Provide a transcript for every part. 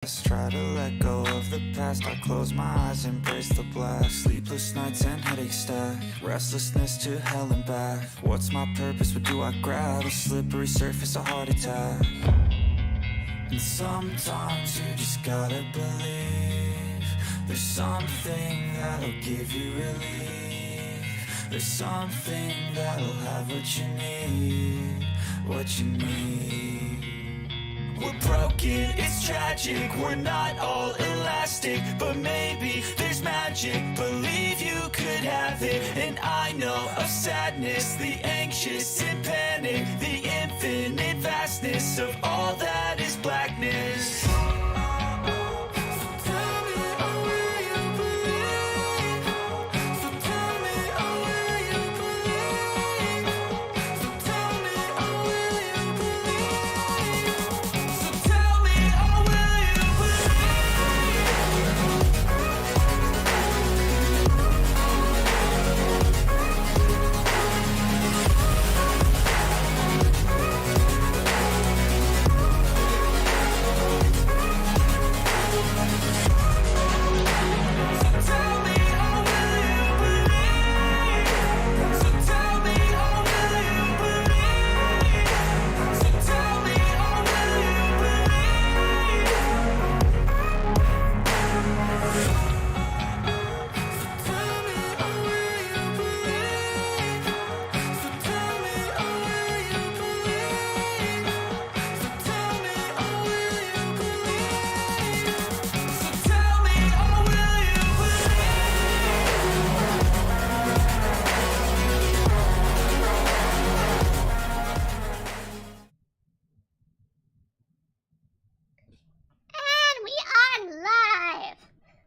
Try to let go of the past. I close my eyes, embrace the black. Sleepless nights and headaches stack. Restlessness to hell and back. What's my purpose? What do I grab? A slippery surface, a heart attack. And sometimes you just gotta believe there's something that'll give you relief. There's something that'll have what you need. What you need. We're broken, it's tragic, we're not all elastic, but maybe there's magic, believe you could have it. And I know of sadness, the anxious and panic, the infinite vastness of all that is blackness.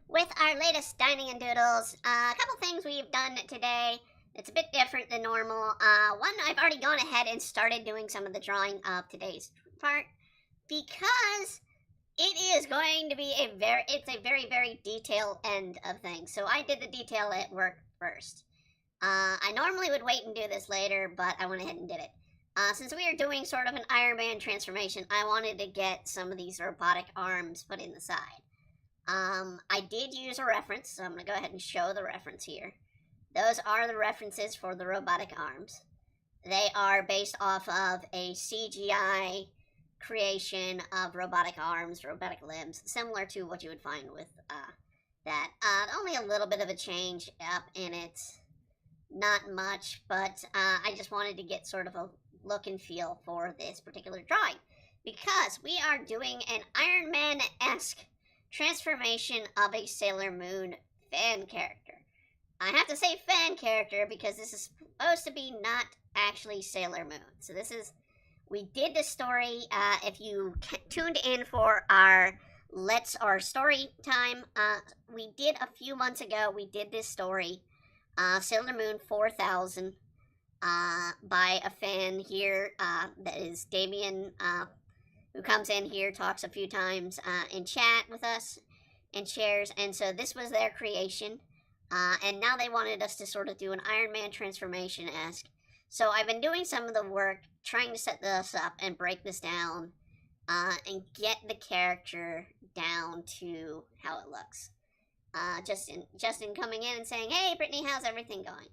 With our latest Dining and Doodles, a couple things we've done today that's a bit different than normal. One, I've already gone ahead and started doing some of the drawing of today's part because it is going to be a very detailed end of things. So I did the detail at work first. I normally would wait and do this later, but I went ahead and did it. Since we are doing sort of an Iron Man transformation, I wanted to get some of these robotic arms put in the side. I did use a reference, so I'm going to go ahead and show the reference here. Those are the references for the robotic arms. They are based off of a CGI creation of robotic arms, robotic limbs, similar to what you would find with that. Only a little bit of a change up in it. Not much, but I just wanted to get sort of a look and feel for this particular drawing. Because we are doing an Iron Man-esque transformation of a Sailor Moon fan character. I have to say fan character because this is supposed to be not actually Sailor Moon. So we did this story, if you tuned in for our story time, we did a few months ago, we did this story, Sailor Moon 4000, by a fan here, that is Damien, who comes in here, talks a few times in chat with us, and shares, and so this was their creation, and now they wanted us to sort of do an Iron Man transformation-esque. So I've been doing some of the work, trying to set this up and break this down, and get the character down to how it looks. Justin coming in and saying, "Hey, Brittany, how's everything going?"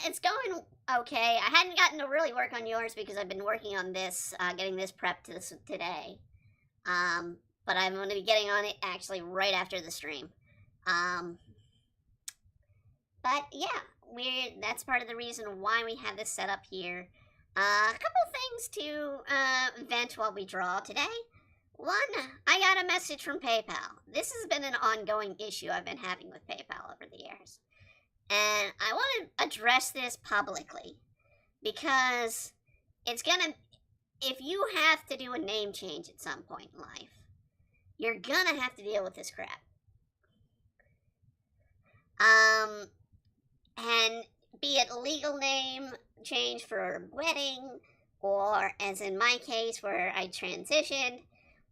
It's going okay. I hadn't gotten to really work on yours because I've been working on this, getting this prepped today. But I'm going to be getting on it actually right after the stream. But yeah, that's part of the reason why we have this set up here. A couple things to vent while we draw today. One, I got a message from PayPal. This has been an ongoing issue I've been having with PayPal over the years. And I want to address this publicly because it's gonna, if you have to do a name change at some point in life, you're gonna have to deal with this crap. And be it a legal name change for a wedding, or as in my case where I transitioned,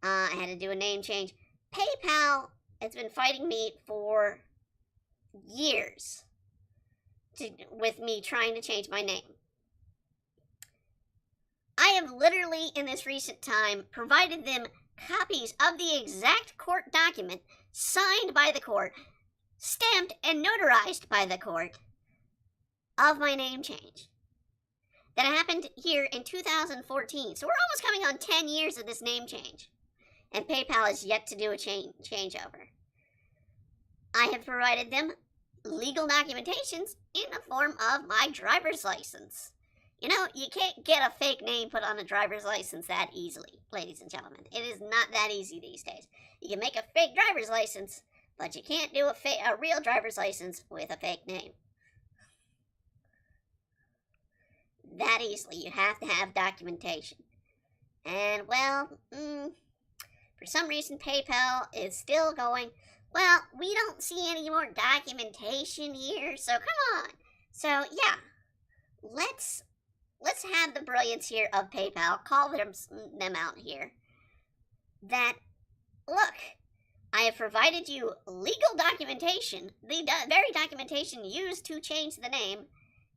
I had to do a name change. PayPal has been fighting me for years with me trying to change my name. I have literally, in this recent time, provided them copies of the exact court document signed by the court, stamped and notarized by the court of my name change. That happened here in 2014. So we're almost coming on 10 years of this name change. And PayPal has yet to do a changeover. I have provided them legal documentations in the form of my driver's license. You know, you can't get a fake name put on a driver's license that easily, ladies and gentlemen. It is not that easy these days. You can make a fake driver's license, but you can't do a real driver's license with a fake name. That easily. You have to have documentation. And, well, for some reason PayPal is still going, well, we don't see any more documentation here, so come on. So, yeah, let's have the brilliance here of PayPal call them out here. That, look, I have provided you legal documentation, the very documentation used to change the name,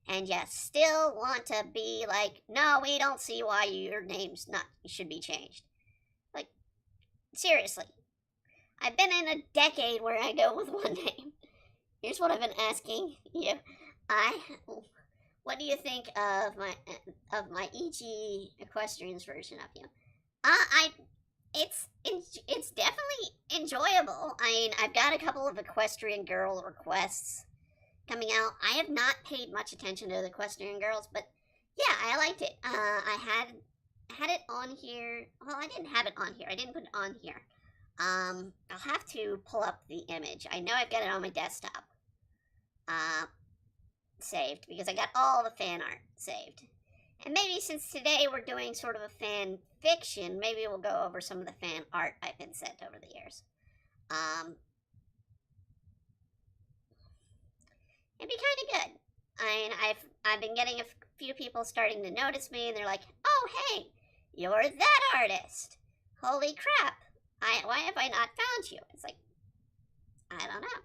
and you still want to be like, no, we don't see why your name's should be changed. Like, seriously. I've been in a decade where I go with one name. Here's what I've been asking you. What do you think of my E.G. Equestrians version of you? It's definitely enjoyable. I mean, I've got a couple of equestrian girl requests coming out. I have not paid much attention to the equestrian girls, but yeah, I liked it. I had it on here. Well, I didn't have it on here. I didn't put it on here. I'll have to pull up the image. I know I've got it on my desktop. Saved, because I got all the fan art saved. And maybe since today we're doing sort of a fan fiction, maybe we'll go over some of the fan art I've been sent over the years. It'd be kind of good. I mean, I've been getting a few people starting to notice me, and they're like, "Oh, hey, you're that artist! Holy crap! Why have I not found you?" It's like, I don't know.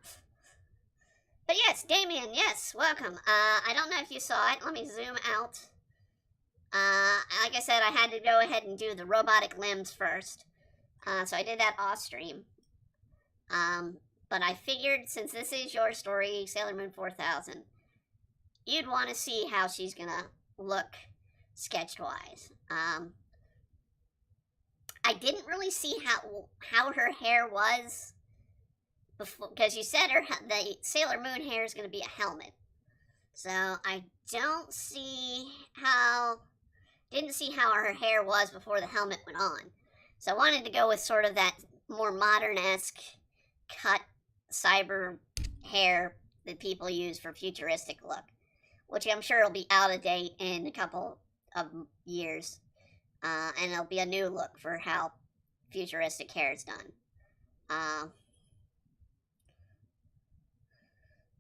But yes, Damien, yes, welcome. I don't know if you saw it. Let me zoom out. Like I said, I had to go ahead and do the robotic limbs first. So I did that off stream. But I figured, since this is your story, Sailor Moon 4000, you'd want to see how she's gonna look sketch-wise. I didn't really see how her hair was before, because you said the Sailor Moon hair is going to be a helmet. So I didn't see how her hair was before the helmet went on. So I wanted to go with sort of that more modern-esque cut cyber hair that people use for futuristic look, which I'm sure will be out of date in a couple of years. And it'll be a new look for how futuristic hair is done.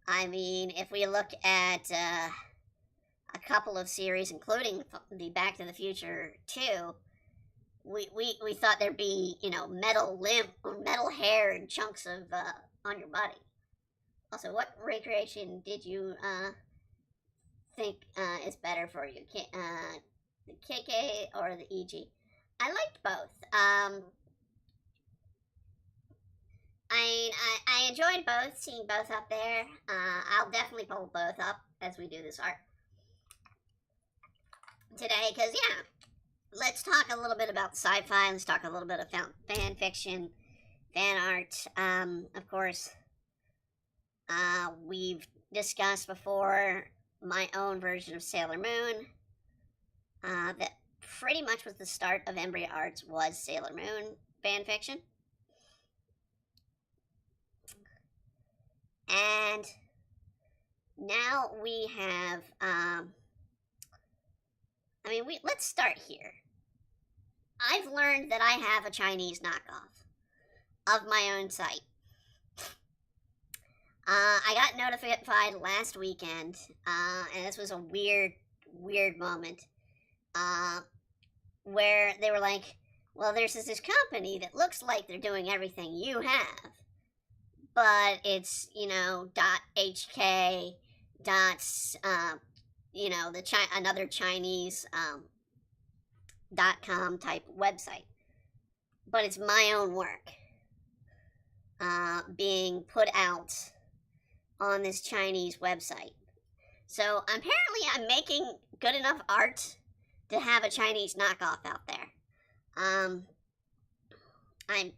I mean, if we look at a couple of series, including the Back to the Future 2, we thought there'd be, you know, metal limb or metal hair and chunks of on your body. Also, what recreation did you think is better for you? The KK or the EG? I liked both. I enjoyed both, seeing both up there. I'll definitely pull both up as we do this art today, because, yeah, let's talk a little bit about sci-fi. Let's talk a little bit of fan fiction, fan art. Of course, we've discussed before my own version of Sailor Moon. That pretty much was the start of Imbria Arts, was Sailor Moon fan fiction. And now we have, let's start here. I've learned that I have a Chinese knockoff of my own site. I got notified last weekend, and this was a weird moment, where they were like, well, there's this company that looks like they're doing everything you have, but it's, you know, .hk, you know, another Chinese .com type website. but it's my own work being put out on this Chinese website. So apparently I'm making good enough art to have a Chinese knockoff out there. I'm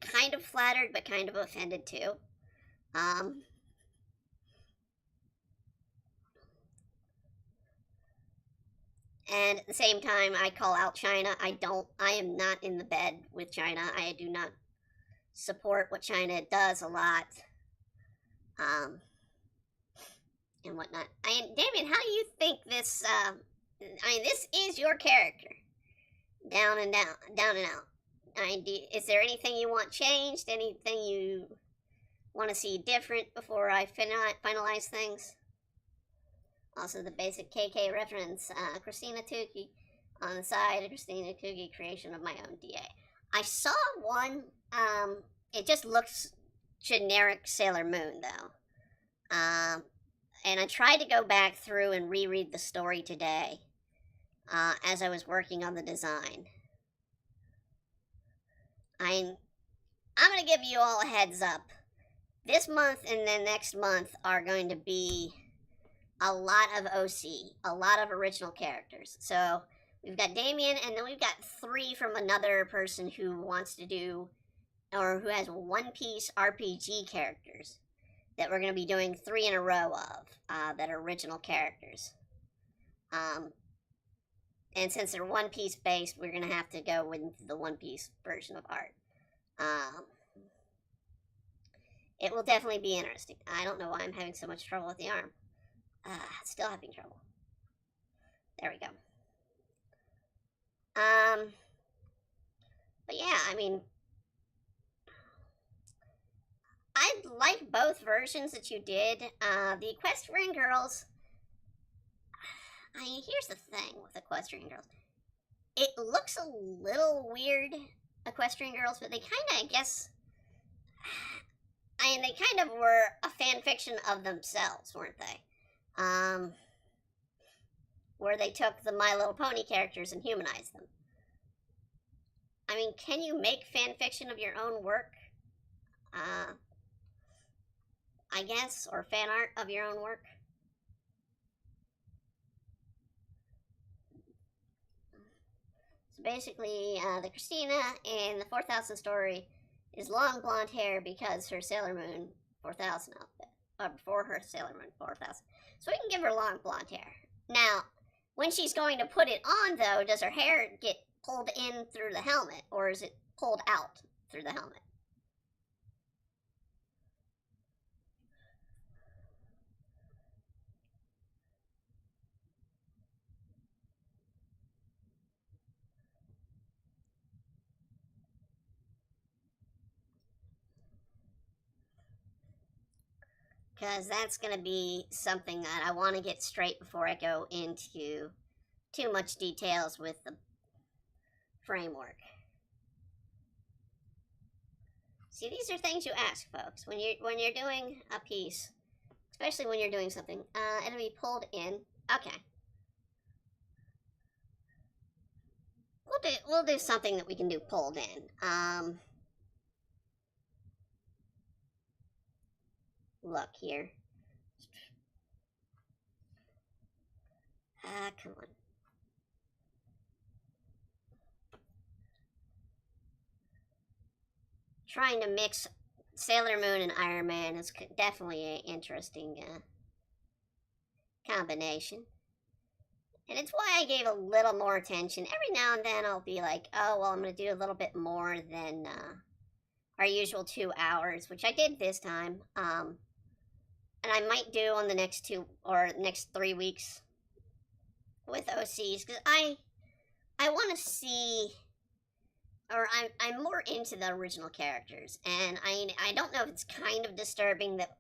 kind of flattered, but kind of offended too. And at the same time, I call out China. I am not in the bed with China. I do not support what China does a lot. And whatnot. Damien, how do you think this, this is your character. Down and out. Is there anything you want changed? Anything you want to see different before I finalize things? Also, the basic KK reference, Christina Tuki on the side, Christina Tuki creation of my own DA. I saw one, it just looks generic Sailor Moon, though. And I tried to go back through and reread the story today, as I was working on the design. I'm going to give you all a heads up. This month and then next month are going to be a lot of OC, a lot of original characters. So we've got Damien, and then we've got 3 from another person who wants to do, or who has One Piece RPG characters that we're going to be doing 3 in a row of, that are original characters. And since they're One Piece based, we're going to have to go with the One Piece version of art. It will definitely be interesting. I don't know why I'm having so much trouble with the arm. Still having trouble. There we go. But yeah, I mean, I like both versions that you did. The Equestrian Girls, here's the thing with Equestrian Girls. It looks a little weird, Equestrian Girls, but they kind of, I guess, they kind of were a fan fiction of themselves, weren't they? Where they took the My Little Pony characters and humanized them. I mean, can you make fan fiction of your own work? I guess, or fan art of your own work? So basically, the Christina in the 4000 story is long blonde hair because her Sailor Moon 4000 outfit. Before her Sailor Moon 4000. So we can give her long blonde hair. Now, when she's going to put it on, though, does her hair get pulled in through the helmet, or is it pulled out through the helmet? Because that's going to be something that I want to get straight before I go into too much details with the framework. See, these are things you ask, folks. When you're doing a piece, especially when you're doing something, it'll be pulled in. Okay. We'll do something that we can do pulled in. Look here. Come on. Trying to mix Sailor Moon and Iron Man is definitely an interesting combination. And it's why I gave a little more attention. Every now and then I'll be like, oh, well, I'm going to do a little bit more than our usual 2 hours, which I did this time. And I might do on the next 2 or next 3 weeks with OCs, because I want to see, or I'm more into the original characters, and I don't know if it's kind of disturbing that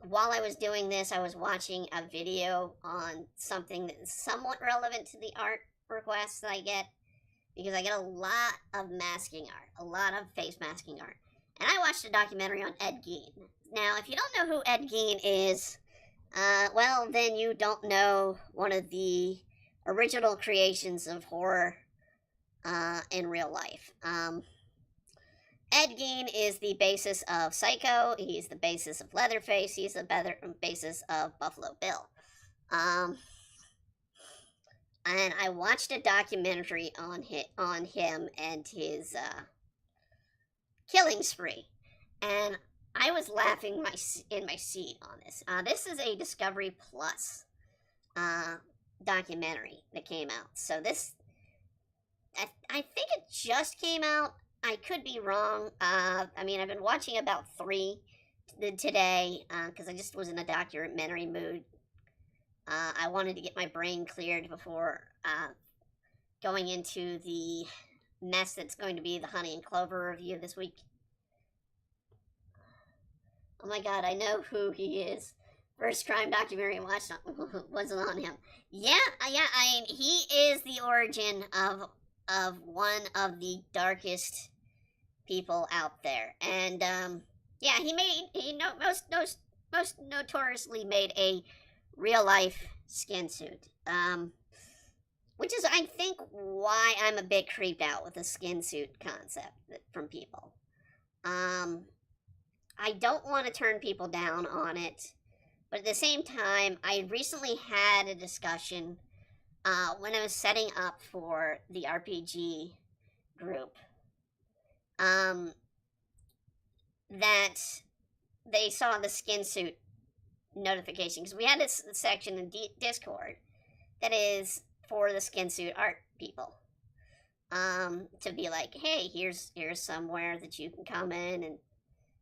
while I was doing this, I was watching a video on something that's somewhat relevant to the art requests that I get, because I get a lot of masking art, a lot of face masking art. And I watched a documentary on Ed Gein. Now, if you don't know who Ed Gein is, well, then you don't know one of the original creations of horror in real life. Ed Gein is the basis of Psycho. He's the basis of Leatherface. He's the basis of Buffalo Bill. And I watched a documentary on him and his killing spree, and I was laughing in my seat on this. This is a Discovery Plus documentary that came out. So this, I think it just came out. I could be wrong. I mean, I've been watching about 3 today because I just was in a documentary mood. I wanted to get my brain cleared before going into the mess that's going to be the Honey and Clover review this week. Oh my god, I know who he is. First crime documentary I watched wasn't on him. Yeah, I mean, he is the origin of one of the darkest people out there. And yeah, most notoriously made a real life skin suit. Which is, I think, why I'm a bit creeped out with the skin suit concept from people. I don't want to turn people down on it, but at the same time, I recently had a discussion when I was setting up for the RPG group that they saw the skin suit notification, because we had this section in Discord that is for the skin suit art people, to be like, hey, here's somewhere that you can come in and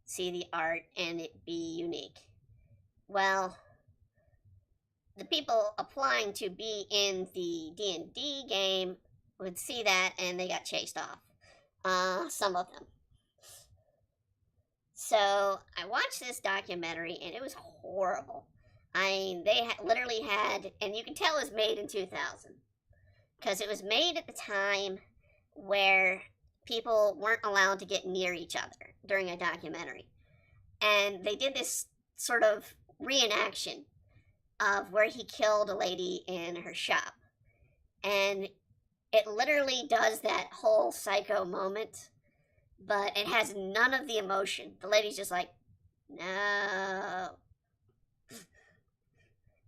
see the art and it be unique. Well, the people applying to be in the D&D game would see that and they got chased off, some of them. So I watched this documentary and it was horrible. I mean, they literally had, and you can tell it was made in 2000, because it was made at the time where people weren't allowed to get near each other during a documentary. And they did this sort of reenaction of where he killed a lady in her shop. And it literally does that whole Psycho moment, but it has none of the emotion. The lady's just like, no,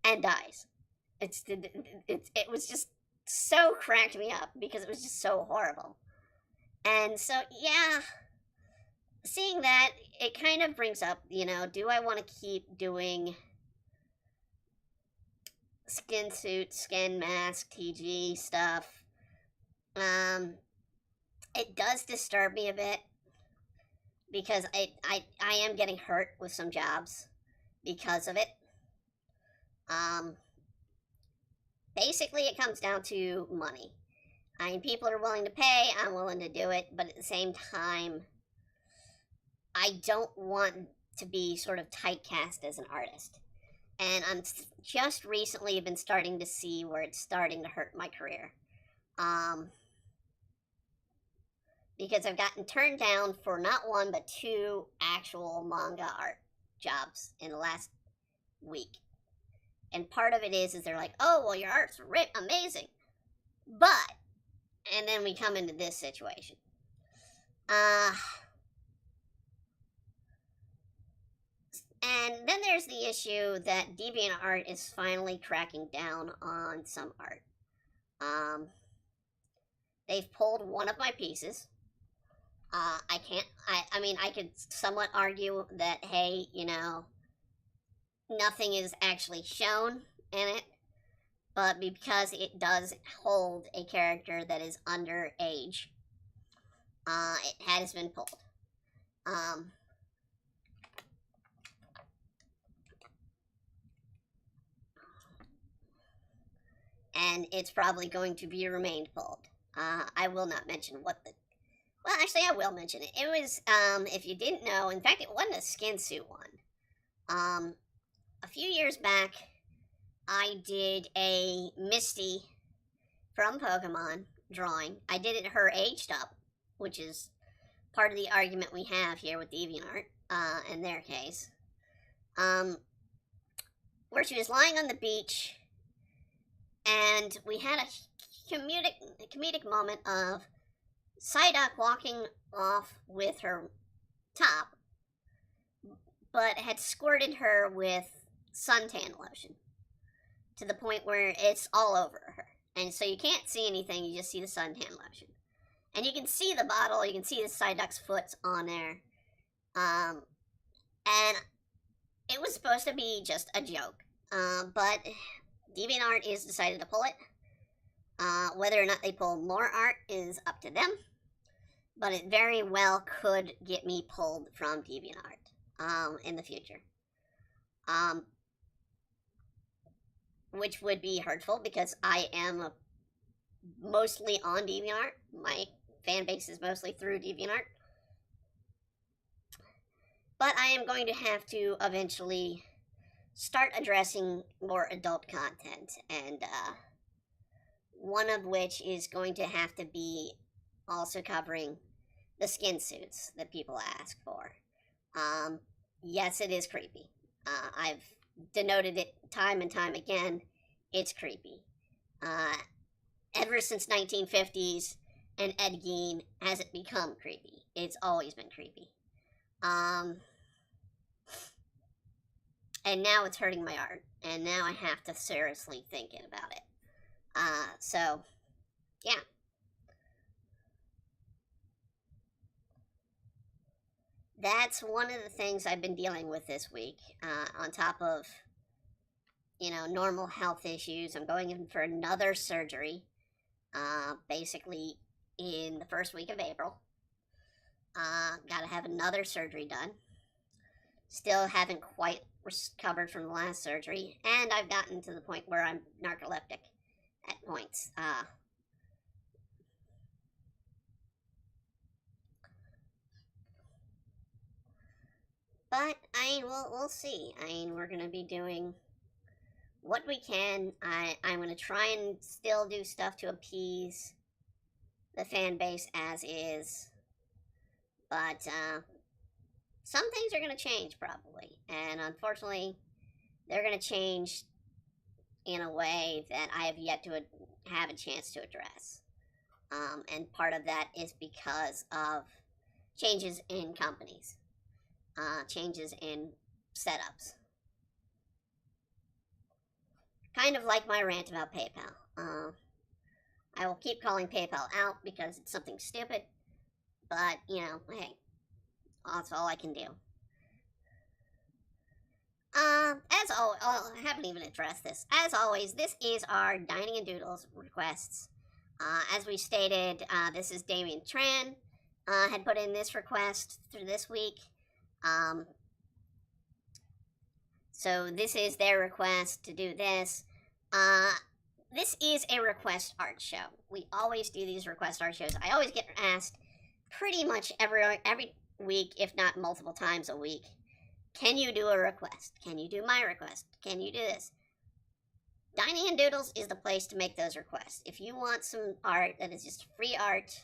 and dies. It was just so cracked me up because it was just so horrible. And so, yeah, seeing that, it kind of brings up, do I want to keep doing skin suit, skin mask, TG stuff? It does disturb me a bit because I am getting hurt with some jobs because of it. Basically, it comes down to money. I mean, people are willing to pay, I'm willing to do it, but at the same time, I don't want to be sort of typecast as an artist. And I'm just recently been starting to see where it's starting to hurt my career. Because I've gotten turned down for not 1, but 2 actual manga art jobs in the last week. And part of it is they're like, oh, well, your art's amazing. But, and then we come into this situation. And then there's the issue that DeviantArt is finally cracking down on some art. They've pulled one of my pieces. I could somewhat argue that, hey, nothing is actually shown in it, but because it does hold a character that is underage, it has been pulled. And it's probably going to be remained pulled. I will not mention what the... Well, actually, I will mention it. It was, if you didn't know, in fact, it wasn't a skin suit one. A few years back, I did a Misty from Pokemon drawing. I did it her aged up, which is part of the argument we have here with DeviantArt, in their case. Where she was lying on the beach, and we had a comedic moment of Psyduck walking off with her top, but had squirted her with suntan lotion to the point where it's all over her. And so you can't see anything, you just see the suntan lotion. And you can see the bottle, you can see the Psyduck's foot on there. And it was supposed to be just a joke. But DeviantArt is decided to pull it. Whether or not they pull more art is up to them. But it very well could get me pulled from DeviantArt in the future. Which would be hurtful because I am mostly on DeviantArt. My fan base is mostly through DeviantArt. But I am going to have to eventually start addressing more adult content, and one of which is going to have to be also covering the skin suits that people ask for. Yes, it is creepy. I've denoted it time and time again. It's creepy. Ever since 1950s and Ed Gein has it become creepy. It's always been creepy. And now it's hurting my art, and now I have to seriously think about it. So, yeah. That's one of the things I've been dealing with this week, on top of, normal health issues. I'm going in for another surgery, basically in the first week of April. Gotta have another surgery done. Still haven't quite recovered from the last surgery, and I've gotten to the point where I'm narcoleptic at points. But, we'll see. We're gonna be doing what we can. I'm gonna try and still do stuff to appease the fan base as is. But, some things are going to change, probably. And unfortunately, they're going to change in a way that I have yet to have a chance to address. And part of that is because of changes in companies, changes in setups. Kind of like my rant about PayPal. I will keep calling PayPal out because it's something stupid. But, hey, that's all I can do. As always, I haven't even addressed this. As always, this is our Dining and Doodles requests. As we stated, this is Damien Tran, had put in this request through this week. So this is their request to do this. This is a request art show. We always do these request art shows. I always get asked pretty much every week, if not multiple times a week, can you do a request? Can you do my request? Can you do this? Dining and Doodles is the place to make those requests. If you want some art that is just free art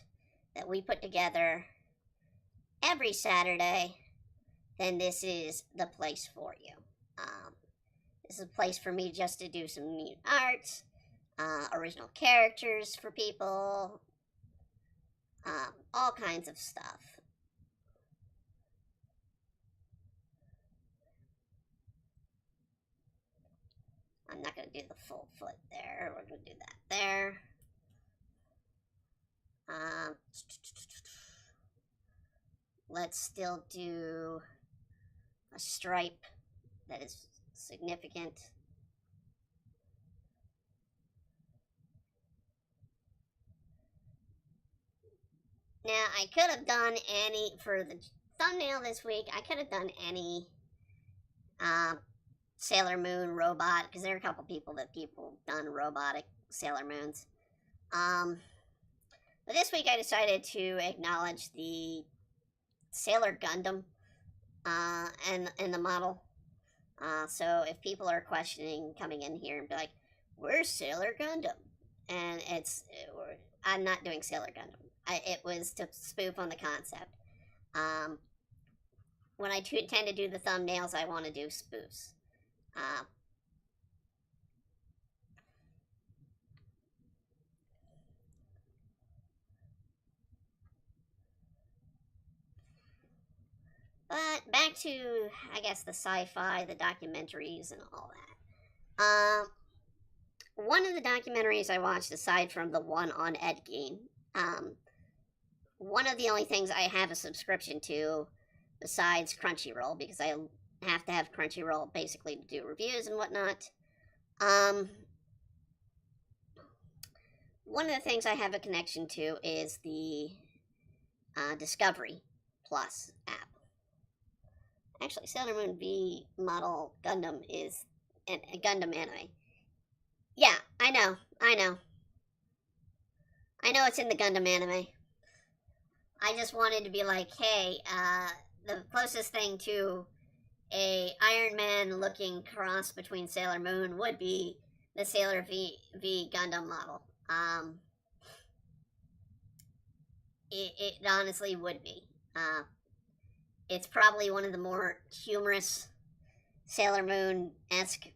that we put together every Saturday, then this is the place for you. This is a place for me just to do some neat art, original characters for people, all kinds of stuff. I'm not going to do the full foot there. We're going to do that there. Let's still do a stripe that is significant. Now, I could have done any, for the thumbnail this week, I could have done any Sailor Moon robot, because there are a couple people done robotic Sailor Moons. But this week I decided to acknowledge the Sailor Gundam and the model. So if people are questioning coming in here and be like, where's Sailor Gundam? And I'm not doing Sailor Gundam. It was to spoof on the concept. When I tend to do the thumbnails, I want to do spoofs. back to, I guess, the sci-fi, the documentaries, and all that. One of the documentaries I watched, aside from the one on Ed Gein, one of the only things I have a subscription to, besides Crunchyroll, because I have to have Crunchyroll basically to do reviews and whatnot. One of the things I have a connection to is the Discovery Plus app. Actually, Sailor Moon V Model Gundam is a Gundam anime. Yeah, I know it's in the Gundam anime. I just wanted to be like, hey, the closest thing to a Iron Man looking cross between Sailor Moon would be the Sailor V Gundam model. It honestly would be. It's probably one of the more humorous Sailor Moon-esque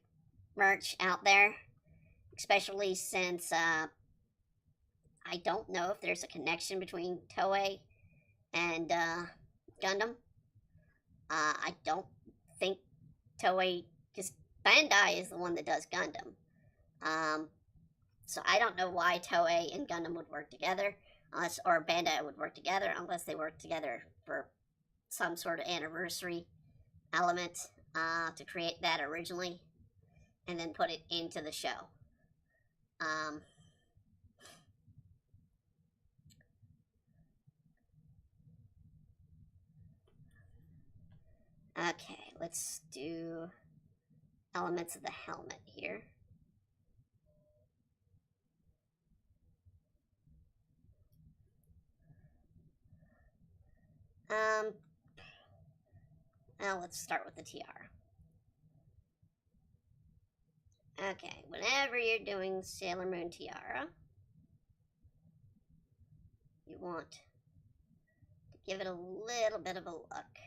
merch out there, especially since I don't know if there's a connection between Toei and Gundam. I don't think Toei, because Bandai is the one that does Gundam. So I don't know why Toei and Gundam would work together, or Bandai would work together, unless they work together for some sort of anniversary element to create that originally, and then put it into the show. Okay, let's do elements of the helmet here. Now let's start with the tiara. Okay, whenever you're doing Sailor Moon tiara, you want to give it a little bit of a look.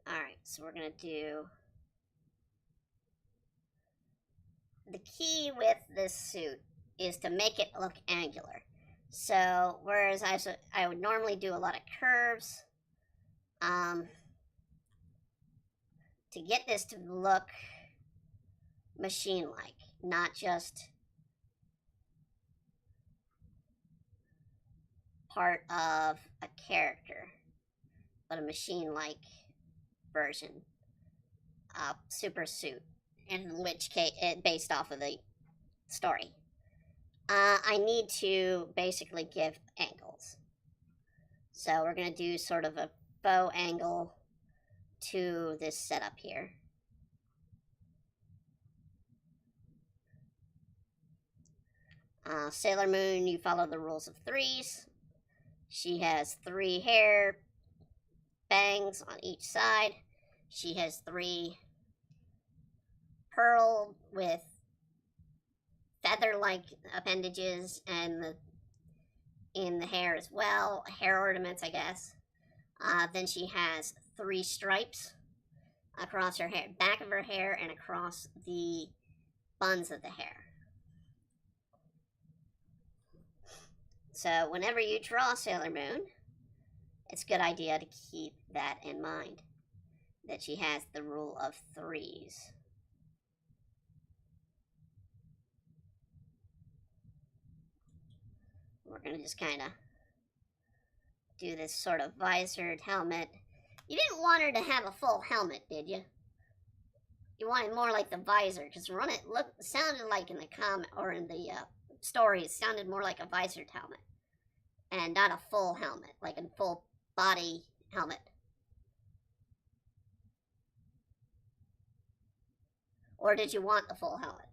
Alright, so we're going to do... The key with this suit is to make it look angular. So, whereas I would normally do a lot of curves, to get this to look machine-like, not just part of a character, but a machine-like version of super suit, in which case, based off of the story. I need to basically give angles. So we're going to do sort of a faux angle to this setup here. Sailor Moon, you follow the rules of threes. She has 3 hair bangs on each side. She has 3 pearl with feather-like appendages and in the hair as well. Hair ornaments, I guess. Then she has 3 stripes across her hair, back of her hair, and across the buns of the hair. So whenever you draw Sailor Moon, it's a good idea to keep that in mind, that she has the rule of threes. We're going to just kind of do this sort of visored helmet. You didn't want her to have a full helmet, did you? You wanted more like the visor, because when it sounded like in the comment, or in the story, it sounded more like a visored helmet. And not a full helmet, like a full body helmet. Or did you want the full helmet?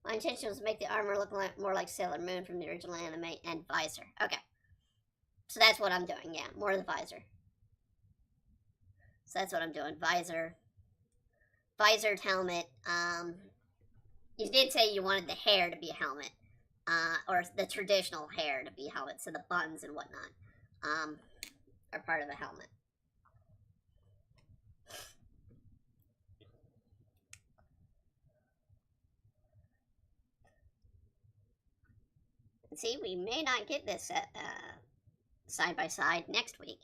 My intention was to make the armor look more like Sailor Moon from the original anime and visor. Okay. So that's what I'm doing, yeah, more of the visor. So that's what I'm doing, visored helmet. You did say you wanted the hair to be a helmet, or the traditional hair to be a helmet, so the buns and whatnot, are part of a helmet. And see, we may not get this side by side next week,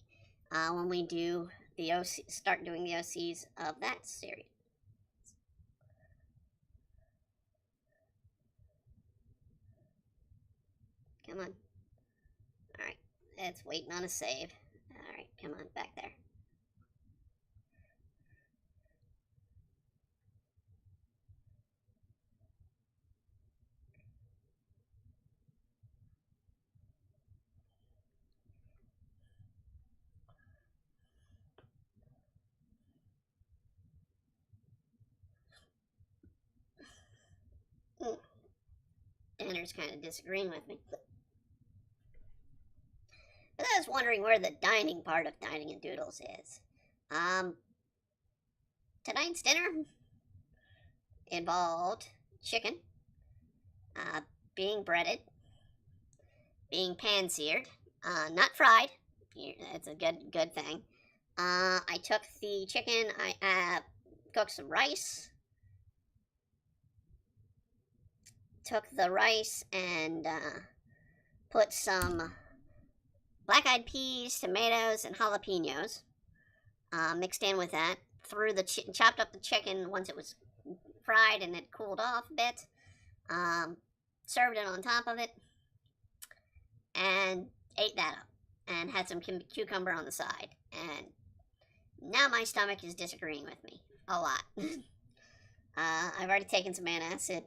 when we do the OC, start doing the OCs of that series. Come on. Alright, it's waiting on a save. Alright, come on, back there. Danner's kind of disagreeing with me. But I was wondering where the dining part of Dining and Doodles is. Tonight's dinner involved chicken, being breaded, being pan-seared, not fried. It's a good thing. I took the chicken, I cooked some rice, took the rice and put some black-eyed peas, tomatoes, and jalapenos mixed in with that. Threw the chopped up the chicken once it was fried and it cooled off a bit. Served it on top of it and ate that up. And had some cucumber on the side. And now my stomach is disagreeing with me a lot. I've already taken some antacid.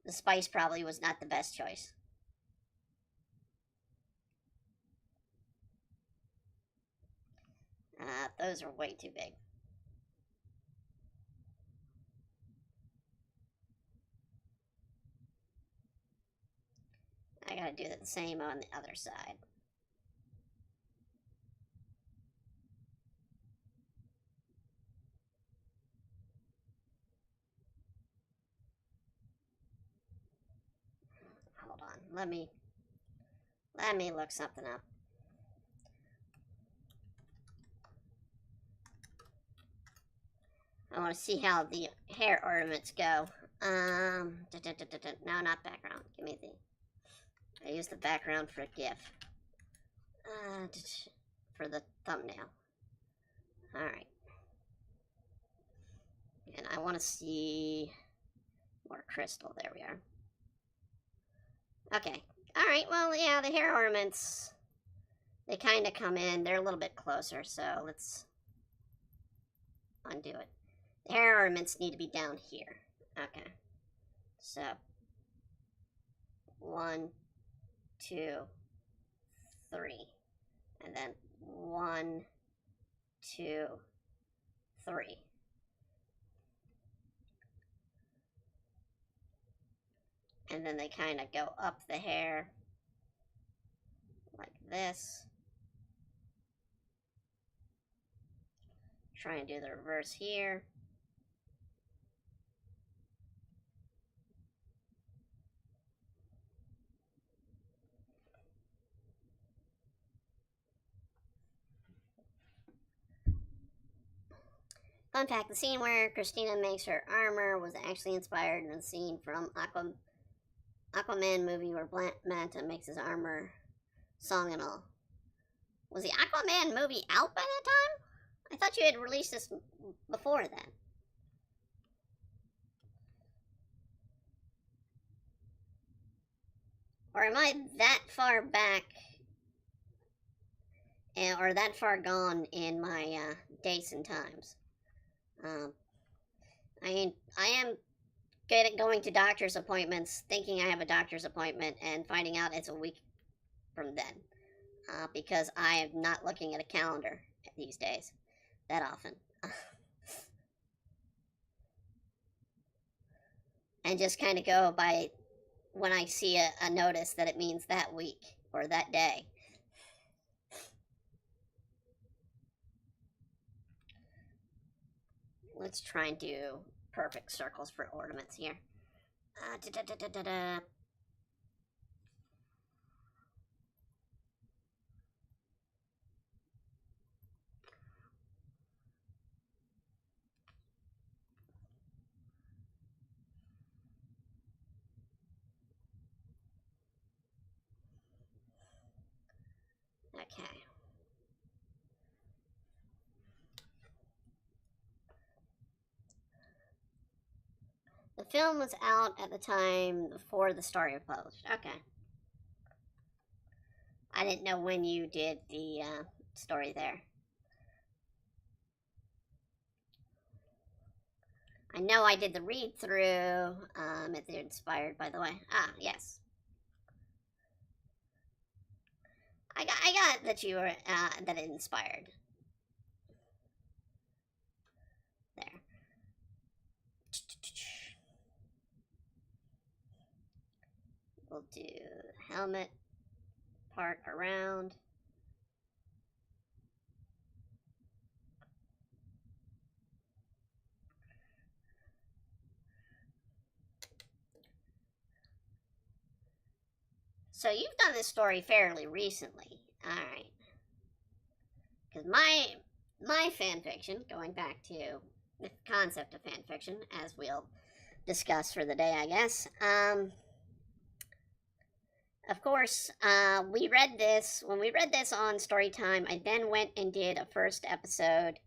The spice probably was not the best choice. Those are way too big. I gotta do the same on the other side. Hold on, let me look something up. I want to see how the hair ornaments go. No, not background. Give me I use the background for a GIF. For the thumbnail. Alright. And I want to see more crystal. There we are. Okay. Alright, well, yeah, the hair ornaments, they kind of come in. They're a little bit closer, so let's undo it. The hair ornaments need to be down here. Okay. So, 1, 2, 3. And then 1, 2, 3. And then they kind of go up the hair like this. Try and do the reverse here. Fun fact, the scene where Christina makes her armor was actually inspired in a scene from Aquaman movie where Black Manta makes his armor, song and all. Was the Aquaman movie out by that time? I thought you had released this before then. Or am I that far back, or that far gone in my dates and times? I am going to doctor's appointments, thinking I have a doctor's appointment, and finding out it's a week from then. Because I am not looking at a calendar these days that often. And just kind of go by when I see a notice that it means that week or that day. let's try and do perfect circles for ornaments here. Da-da-da-da-da-da. Okay. The film was out at the time before the story was published. Okay. I didn't know when you did the story there. I know I did the read through. It's inspired, by the way. Ah, yes. I got that you were that it inspired. There. We'll do helmet part around. So you've done this story fairly recently. Alright. Because my fan fiction, going back to the concept of fan fiction, as we'll discuss for the day, I guess. Of course, we read this, when we read this on Storytime, I then went and did a first episode,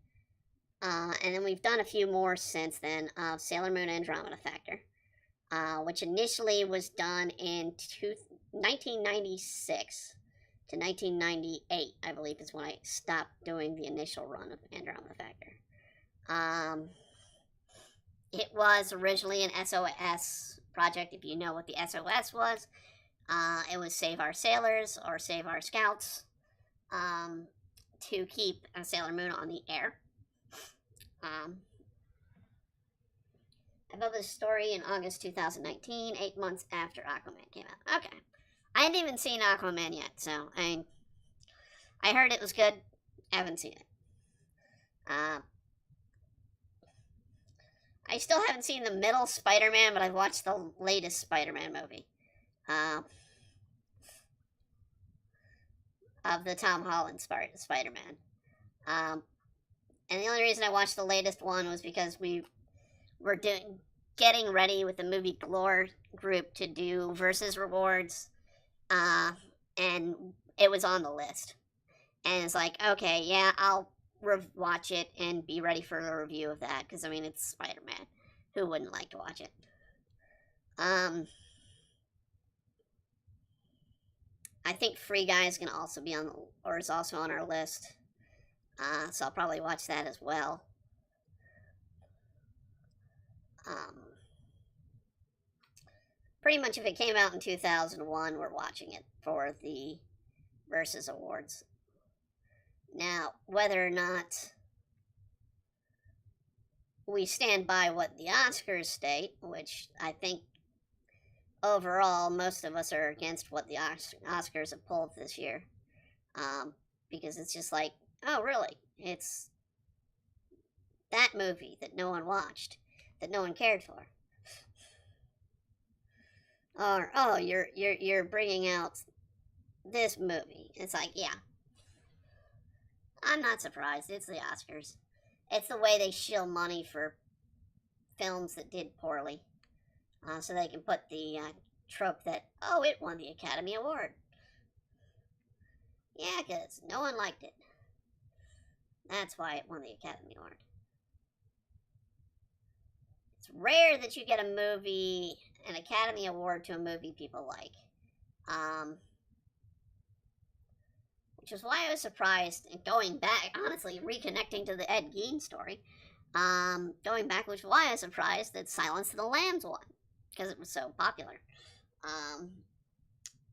and then we've done a few more since then, of Sailor Moon Andromeda Factor, which initially was done in 1996 to 1998, I believe, is when I stopped doing the initial run of Andromeda Factor. It was originally an SOS project, if you know what the SOS was. It was Save Our Sailors, or Save Our Scouts, to keep Sailor Moon on the air. I published the story in August 2019, 8 months after Aquaman came out. Okay. I hadn't even seen Aquaman yet, so I heard it was good. I haven't seen it. I still haven't seen the middle Spider-Man, but I've watched the latest Spider-Man movie. Of the Tom Holland Spider-Man. And the only reason I watched the latest one was because we were getting ready with the Movie Glore group to do Versus Rewards. And it was on the list. And it's like, okay, yeah, I'll watch it and be ready for a review of that. Because, I mean, it's Spider-Man. Who wouldn't like to watch it? I think Free Guy is going to also be on, or is also on our list. So I'll probably watch that as well. Pretty much if it came out in 2001, we're watching it for the Versus Awards. Now, whether or not we stand by what the Oscars state, which I think overall most of us are against what the Oscars have pulled this year, because it's just like, oh really, it's that movie that no one watched, that no one cared for, or oh, you're bringing out this movie. It's like, yeah, I'm not surprised. It's the Oscars. It's the way they shill money for films that did poorly. So they can put the trope that, oh, it won the Academy Award. Yeah, because no one liked it. That's why it won the Academy Award. It's rare that you get a movie, an Academy Award to a movie people like. Which is why I was surprised, and going back, honestly, reconnecting to the Ed Gein story, going back, which is why I was surprised that Silence of the Lambs won, because it was so popular.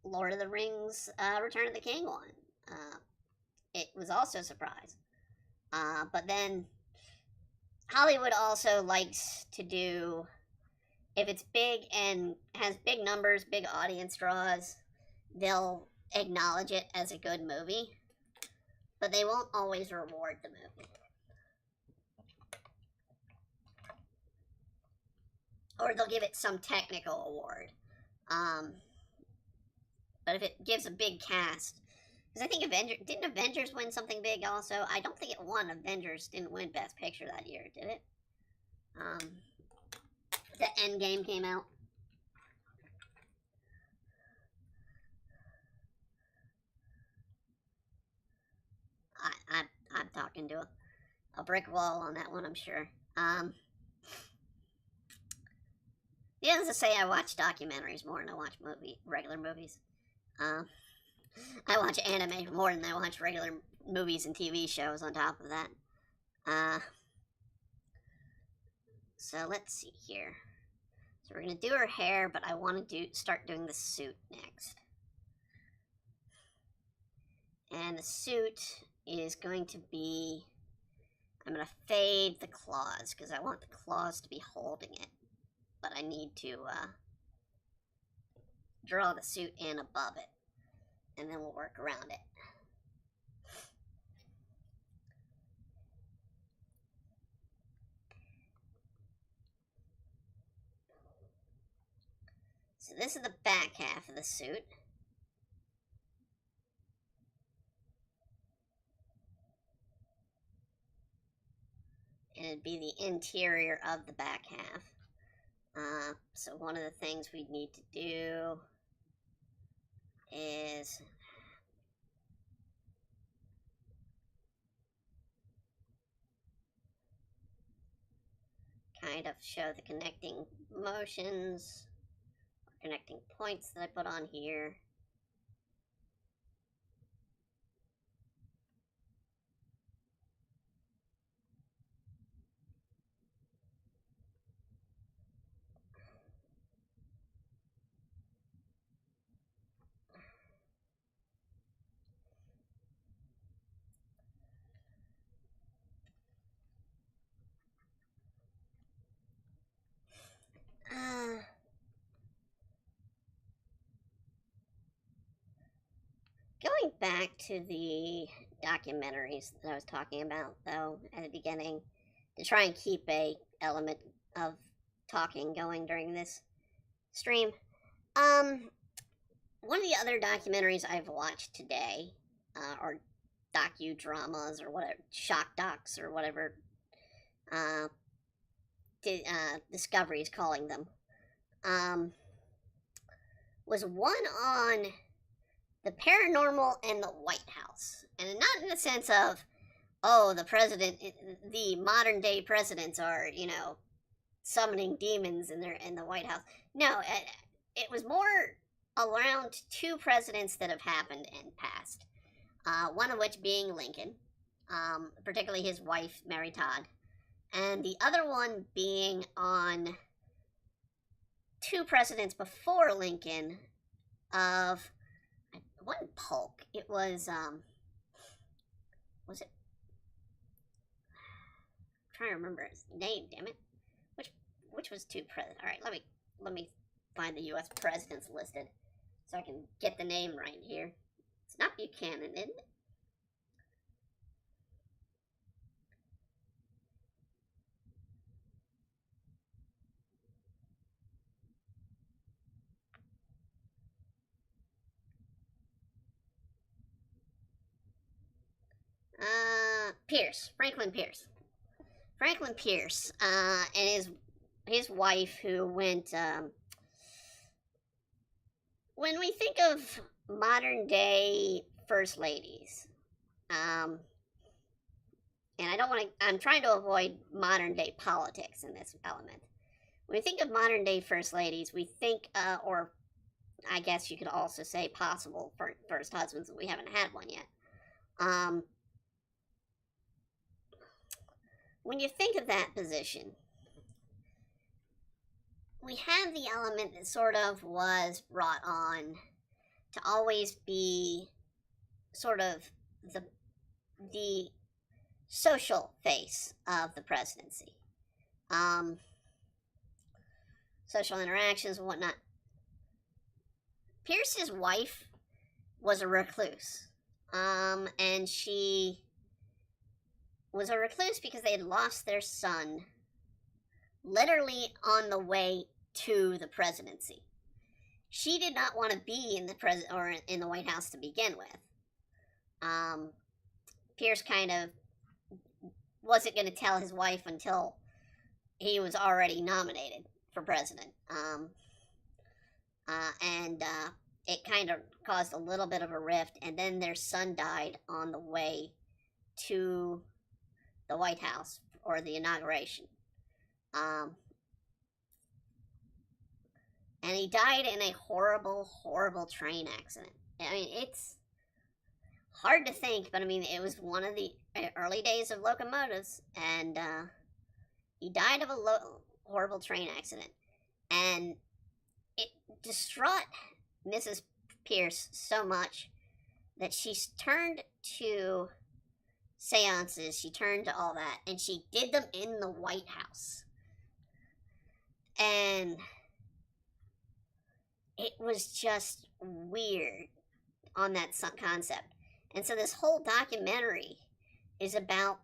Lord of the Rings, Return of the King won. It was also a surprise. But then, Hollywood also likes to do, if it's big and has big numbers, big audience draws, they'll acknowledge it as a good movie, but they won't always reward the movie. or they'll give it some technical award. But if it gives a big cast, because I think didn't Avengers win something big also? I don't think it won. Avengers didn't win Best Picture that year, did it? The Endgame came out. I'm talking to a brick wall on that one, I'm sure. Needless to say, I watch documentaries more than I watch regular movies. I watch anime more than I watch regular movies and TV shows on top of that. So let's see here. So we're going to do her hair, but I want to start doing the suit next. And the suit is going to be, I'm going to fade the claws, because I want the claws to be holding it. But I need to draw the suit in above it. And then we'll work around it. So this is the back half of the suit. And it'd be the interior of the back half. So one of the things we need to do is kind of show the connecting motions, connecting points that I put on here. Going back to the documentaries that I was talking about, though, at the beginning, to try and keep a element of talking going during this stream. One of the other documentaries I've watched today, or docudramas, or whatever, shock docs, or whatever Discovery is calling them, was one on the paranormal and the White House. And not in the sense of, oh, the modern day presidents are, summoning demons in the White House. No, it was more around two presidents that have happened and passed. One of which being Lincoln, particularly his wife, Mary Todd. And the other one being on two presidents before Lincoln of, it wasn't Polk, it was it? I'm trying to remember his name, damn it. Which was two presidents? Alright, let me find the US presidents listed so I can get the name right here. It's not Buchanan, isn't it? Franklin Pierce, and his wife, who went, when we think of modern day first ladies, and I'm trying to avoid modern day politics in this element. When we think of modern day first ladies, we think, or I guess you could also say possible first husbands, we haven't had one yet. When you think of that position, we have the element that sort of was brought on to always be sort of the social face of the presidency. Social interactions and whatnot. Pierce's wife was a recluse. And she was a recluse because they had lost their son literally on the way to the presidency. She did not want to be in the White House to begin with. Pierce kind of wasn't going to tell his wife until he was already nominated for president. And it kind of caused a little bit of a rift, and then their son died on the way to the White House or the inauguration. And he died in a horrible, horrible train accident. I mean, it's hard to think, but I mean, it was one of the early days of locomotives, and he died of a horrible train accident. And it distraught Mrs. Pierce so much that she turned to seances, she turned to all that, and she did them in the White House. And it was just weird on that concept. And so this whole documentary is about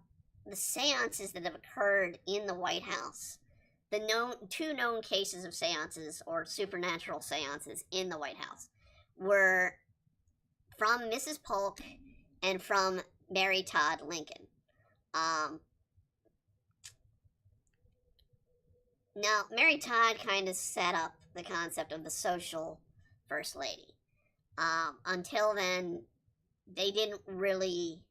the seances that have occurred in the White House. The two known cases of seances or supernatural seances in the White House were from Mrs. Polk and from Mary Todd Lincoln. Now, Mary Todd kind of set up the concept of the social first lady. Until then, they didn't really...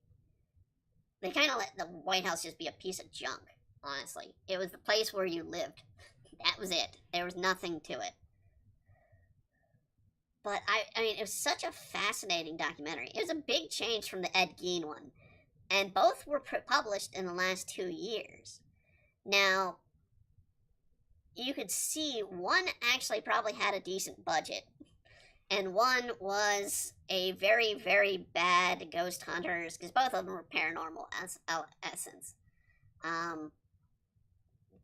They kind of let the White House just be a piece of junk, honestly. It was the place where you lived. That was it. There was nothing to it. But, I mean, it was such a fascinating documentary. It was a big change from the Ed Gein one. And both were published in the last 2 years. Now, you could see one actually probably had a decent budget. And one was a very, very bad ghost hunters, because both of them were paranormal as essence.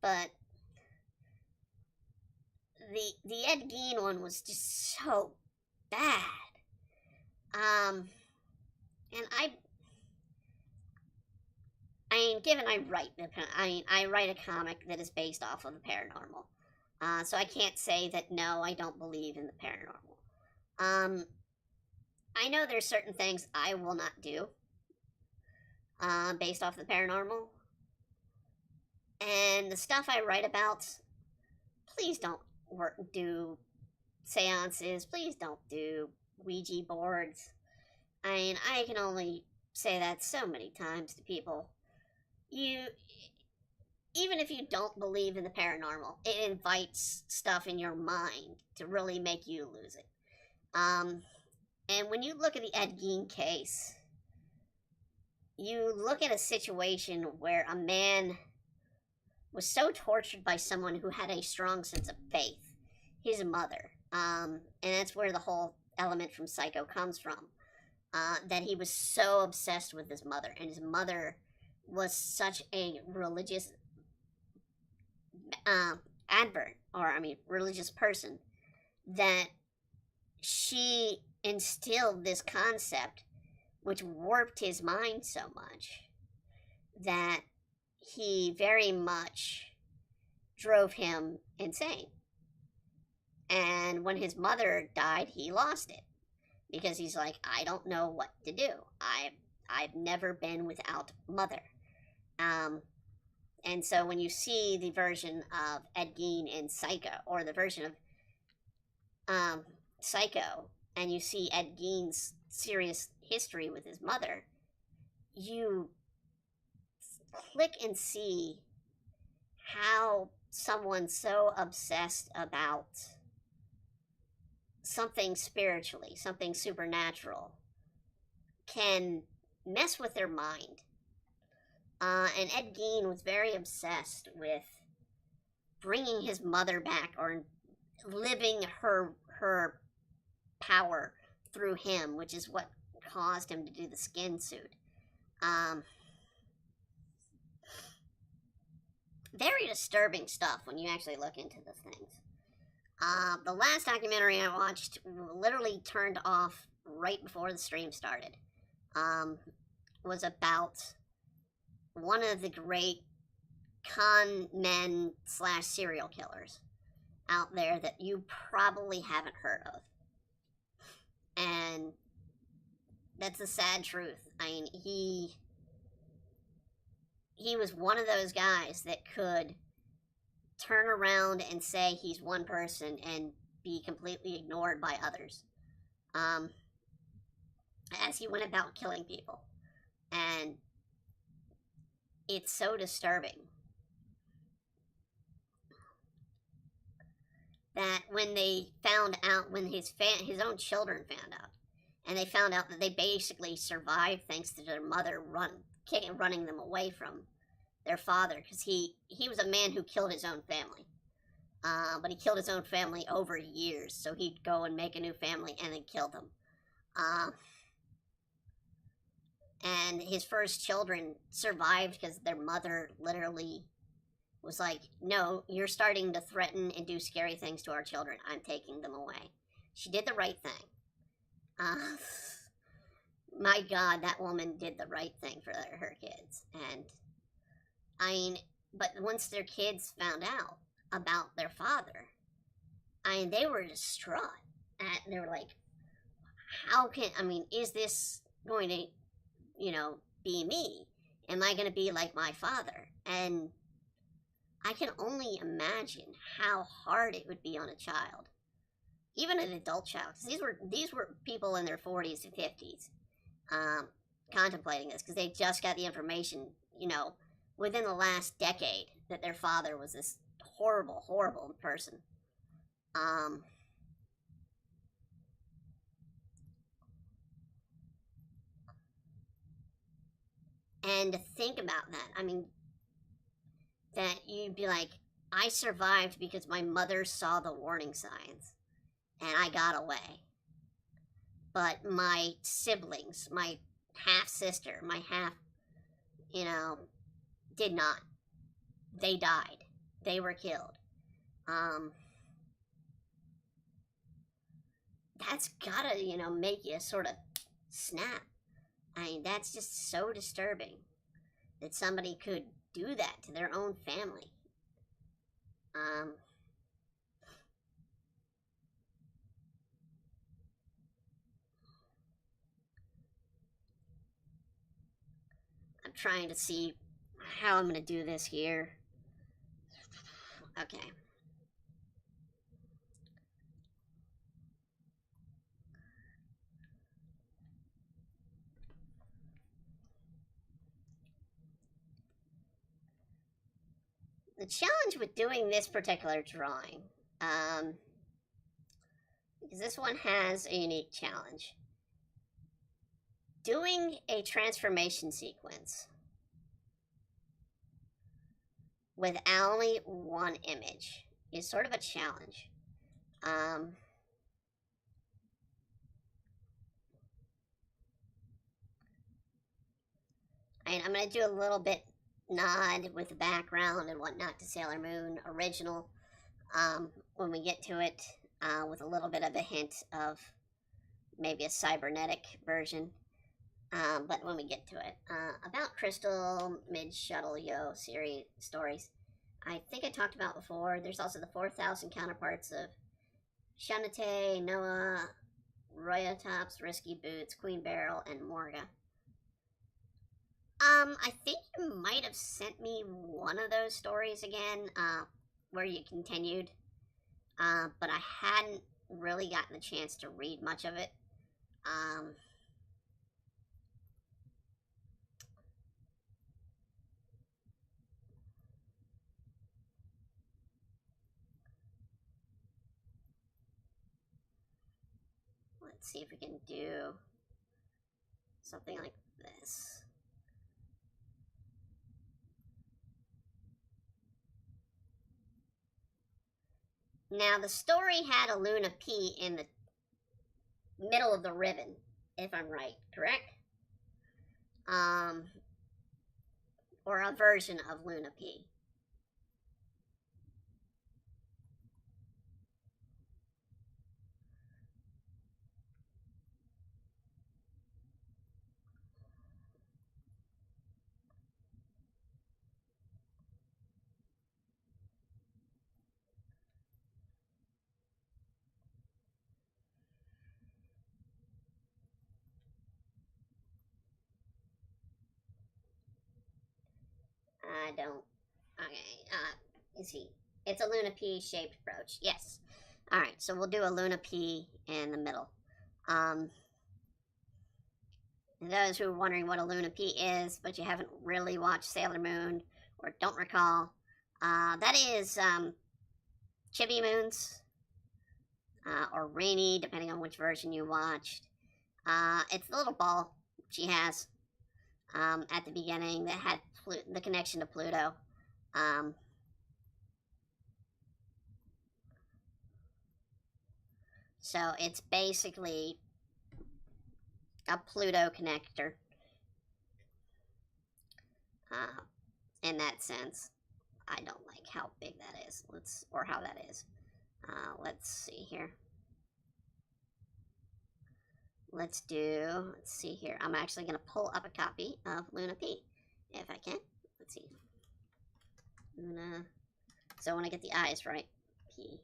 But the Ed Gein one was just so bad. And I mean, given I write a comic that is based off of the paranormal. So I can't say that, no, I don't believe in the paranormal. I know there's certain things I will not do, based off the paranormal. And the stuff I write about, please don't do seances, please don't do Ouija boards. I mean, I can only say that so many times to people. Even if you don't believe in the paranormal, it invites stuff in your mind to really make you lose it. And when you look at the Ed Gein case, you look at a situation where a man was so tortured by someone who had a strong sense of faith, his mother, and that's where the whole element from Psycho comes from, that he was so obsessed with his mother, and his mother was such a religious religious person, that she instilled this concept which warped his mind so much that he very much drove him insane. And when his mother died, he lost it, because he's like, I don't know what to do. I've never been without mother. And so when you see the version of Ed Gein in Psycho, or the version of Psycho, and you see Ed Gein's serious history with his mother, you click and see how someone so obsessed about something spiritually, something supernatural, can mess with their mind. And Ed Gein was very obsessed with bringing his mother back, or living her power through him, which is what caused him to do the skin suit. Very disturbing stuff when you actually look into the things. The last documentary I watched literally turned off right before the stream started. Was about one of the great con men slash serial killers out there that you probably haven't heard of. And that's the sad truth. I mean, he was one of those guys that could turn around and say he's one person and be completely ignored by others. As he went about killing people. And it's so disturbing that when they found out, when his own children found out, and they found out that they basically survived thanks to their mother running them away from their father, because he was a man who killed his own family. But he killed his own family over years, so he'd go and make a new family and then kill them. And his first children survived because their mother literally was like, no, you're starting to threaten and do scary things to our children. I'm taking them away. She did the right thing. My God, that woman did the right thing for her kids. And, I mean, but once their kids found out about their father, I mean, they were distraught. And they were like, is this going to, be me? Am I going to be like my father? And I can only imagine how hard it would be on a child, even an adult child. Because these were people in their 40s and 50s, contemplating this because they just got the information, within the last decade that their father was this horrible, horrible person. And to think about that, I mean, that you'd be like, I survived because my mother saw the warning signs and I got away. But my siblings, my half sister, my half, did not. They died. They were killed. That's gotta, make you sort of snap. I mean, that's just so disturbing that somebody could do that to their own family. I'm trying to see how I'm going to do this here. Okay. The challenge with doing this particular drawing, because this one has a unique challenge. Doing a transformation sequence with only one image is sort of a challenge. And I'm going to do a little bit nod with the background and whatnot to Sailor Moon original when we get to it, with a little bit of a hint of maybe a cybernetic version, but when we get to it. About Crystal Mid-Shuttle Yo series stories, I think I talked about before, there's also the 4,000 counterparts of Shanate, Noah, Royatops, Risky Boots, Queen Beryl, and Morga. I think you might have sent me one of those stories again, where you continued, but I hadn't really gotten the chance to read much of it. Let's see if we can do something like this. Now, the story had a Luna P in the middle of the ribbon, if I'm right, correct? Or a version of Luna P. I don't. Okay, is he? It's a Luna P shaped brooch. Yes. Alright, so we'll do a Luna P in the middle. Those who are wondering what a Luna P is, but you haven't really watched Sailor Moon or don't recall, that is Chibi Moons or Rainy, depending on which version you watched. It's the little ball she has at the beginning that had the connection to Pluto. So it's basically a Pluto connector in that sense. I don't like how big that is. Or how that is. Let's see here. Let's see here. I'm actually going to pull up a copy of Luna P, if I can. Let's see. Luna. So I want to get the eyes right. P.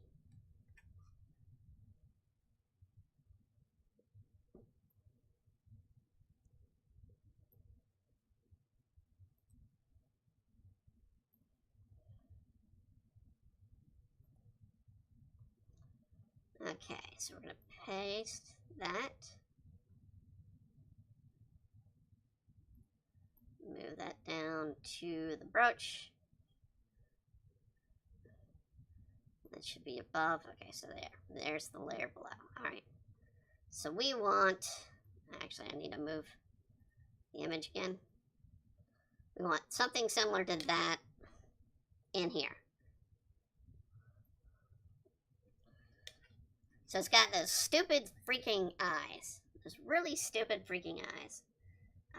Okay, so we're going to paste that. Move that down to the brooch. That should be above. Okay, so there's the layer below. Alright. So we want, actually I need to move the image again. We want something similar to that in here. So it's got those stupid freaking eyes. Those really stupid freaking eyes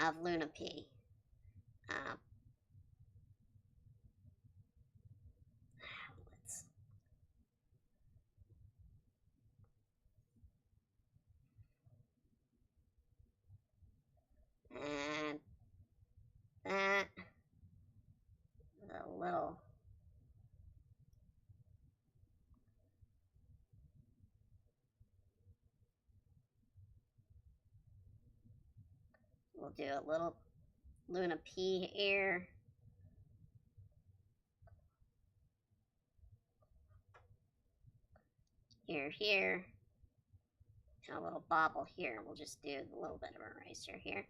of Luna P. And that, the little, we'll do a little Luna P here. Here. And a little bobble here. We'll just do a little bit of eraser here.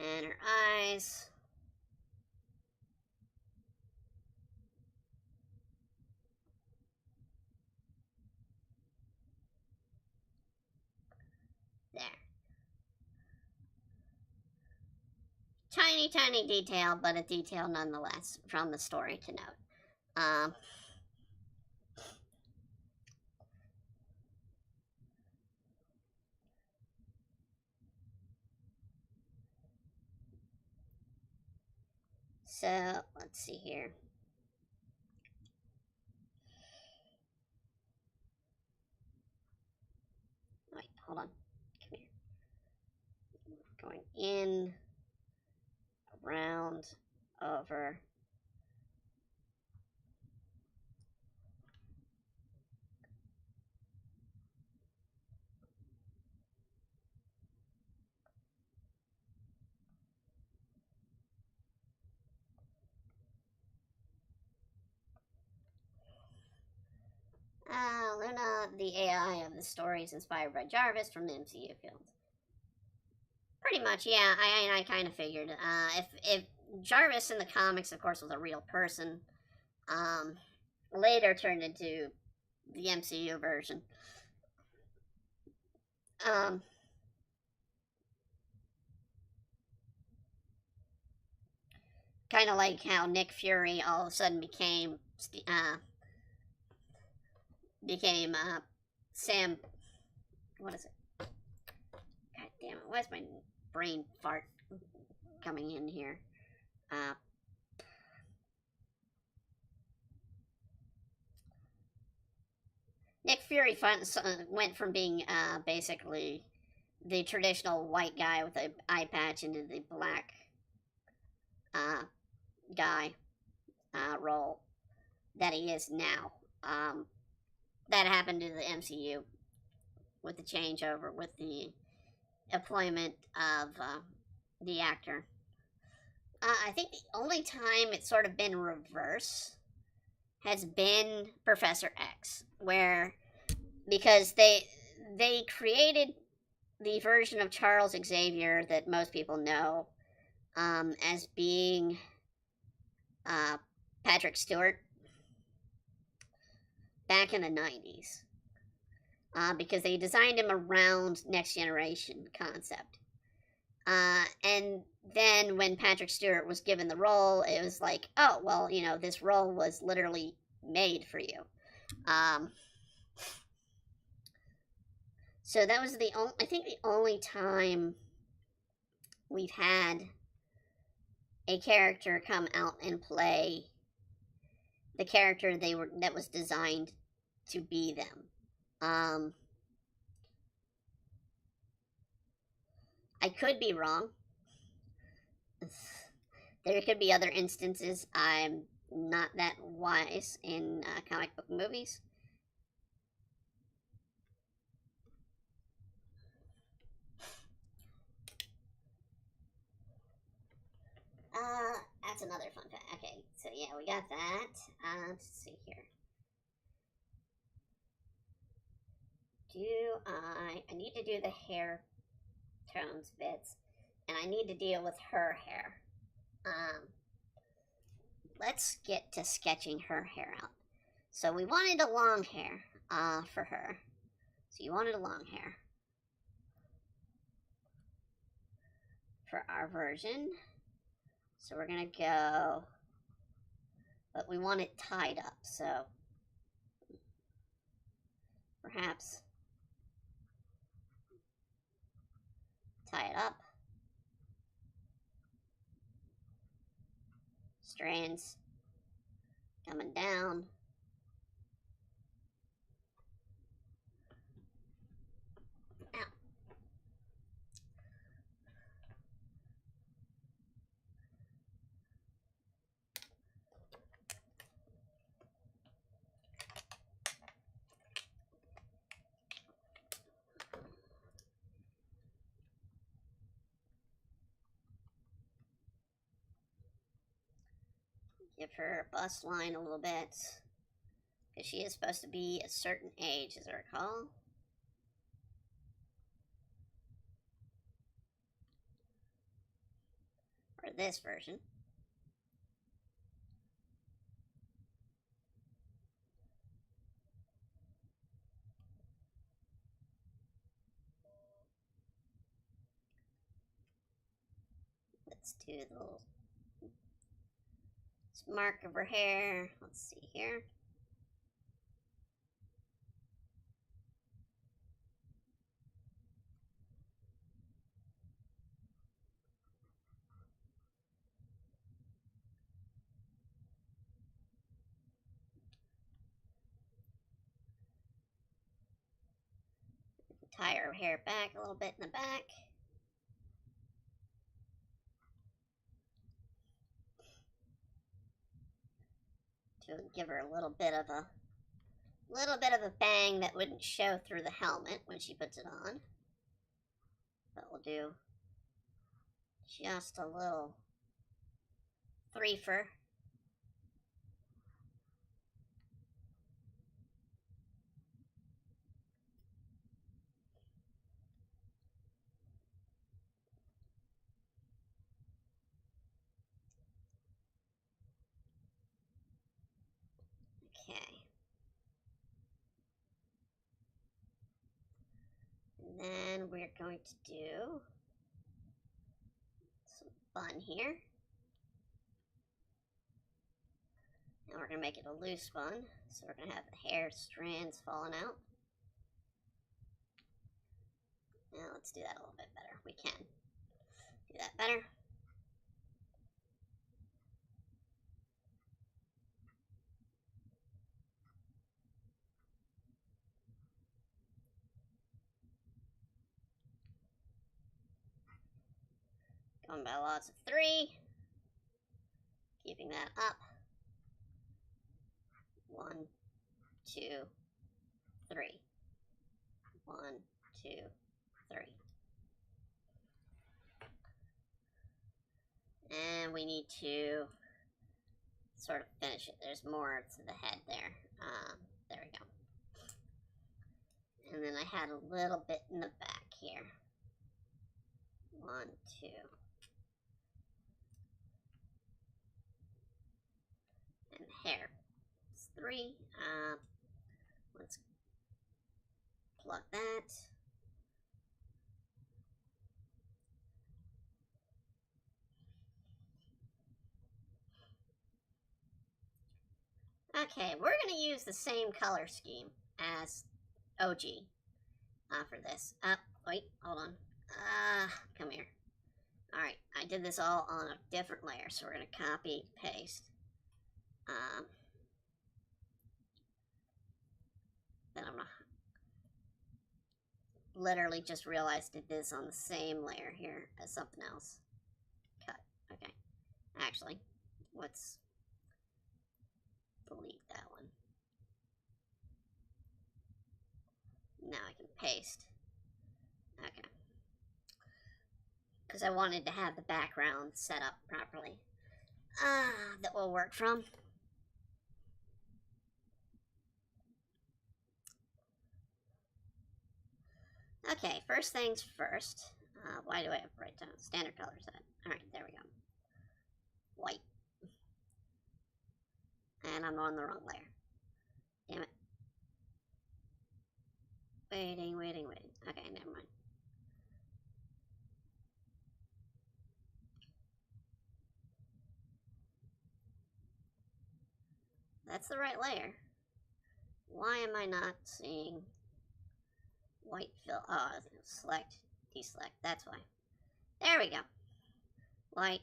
And her eyes. There. Tiny detail, but a detail nonetheless from the story to note. So, let's see here. Wait, hold on. Come here. Going in, around, over. Luna, the AI of the story, is inspired by Jarvis from the MCU films. Pretty much, yeah. I kind of figured. If Jarvis in the comics, of course, was a real person, later turned into the MCU version. Kind of like how Nick Fury all of a sudden became Sam. What is it? God damn it! Why's my brain fart coming in here? Nick Fury went from being basically the traditional white guy with an eye patch into the black guy role that he is now. That happened to the MCU with the changeover with the employment of the actor. I think the only time it's sort of been reverse has been Professor X, where because they created the version of Charles Xavier that most people know as being Patrick Stewart back in the 90s. Because they designed him around Next Generation concept. And then when Patrick Stewart was given the role, it was like, oh, well, you know, this role was literally made for you. So that was I think the only time we've had a character come out and play the character that was designed to be them. I could be wrong. There could be other instances. I'm not that wise in comic book movies. That's another fun fact. Okay, so yeah, we got that. Let's see here. I need to do the hair tones bits, and I need to deal with her hair. Let's get to sketching her hair out. So we wanted a long hair for her. So you wanted a long hair for our version. So we're gonna go, but we want it tied up, so perhaps tie it up. Strands coming down. Ow. Give her a bust line a little bit, because she is supposed to be a certain age, as I recall. For this version. Let's do the little mark of her hair. Let's see here. Tie her hair back a little bit in the back. To give her a little bit of a bang that wouldn't show through the helmet when she puts it on. But we'll do just a little threefer. Okay. And then we're going to do some bun here. And we're going to make it a loose bun. So we're going to have the hair strands falling out. Now let's do that a little bit better. We can do that better. Going by lots of 3. Keeping that up. 1, 2, 3. 1, 2, 3. And we need to sort of finish it. There's more to the head there. There we go. And then I had a little bit in the back here. 1, 2. And hair. It's 3. Let's plug that. Okay, we're going to use the same color scheme as OG for this. Wait, hold on. Come here. Alright, I did this all on a different layer, so we're going to copy, paste. Then I'm going to literally just realized I did this on the same layer here as something else. Cut. Okay. Actually, let's delete that one. Now I can paste. Okay. Because I wanted to have the background set up properly. That will work from. Okay, first things first. Why do I have write down standard color set? Alright, there we go. White. And I'm on the wrong layer. Damn it. Waiting. Okay, never mind. That's the right layer. Why am I not seeing white fill? Oh, select, deselect. That's why. There we go. White.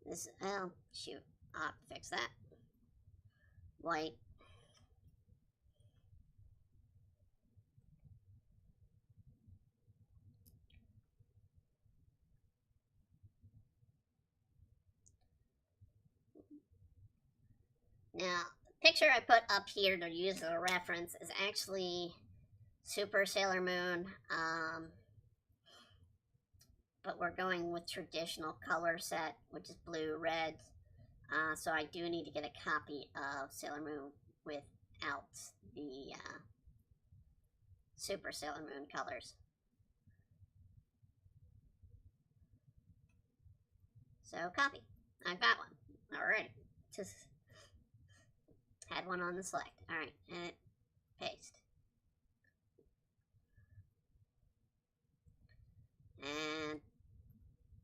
This, oh, shoot. I'll have to fix that. White. Now, the picture I put up here to use as a reference is actually Super Sailor Moon, but we're going with traditional color set, which is blue, red, so I do need to get a copy of Sailor Moon without the Super Sailor Moon colors. So, copy. I've got one. Alright. Just had one on the select. Alright, and paste. And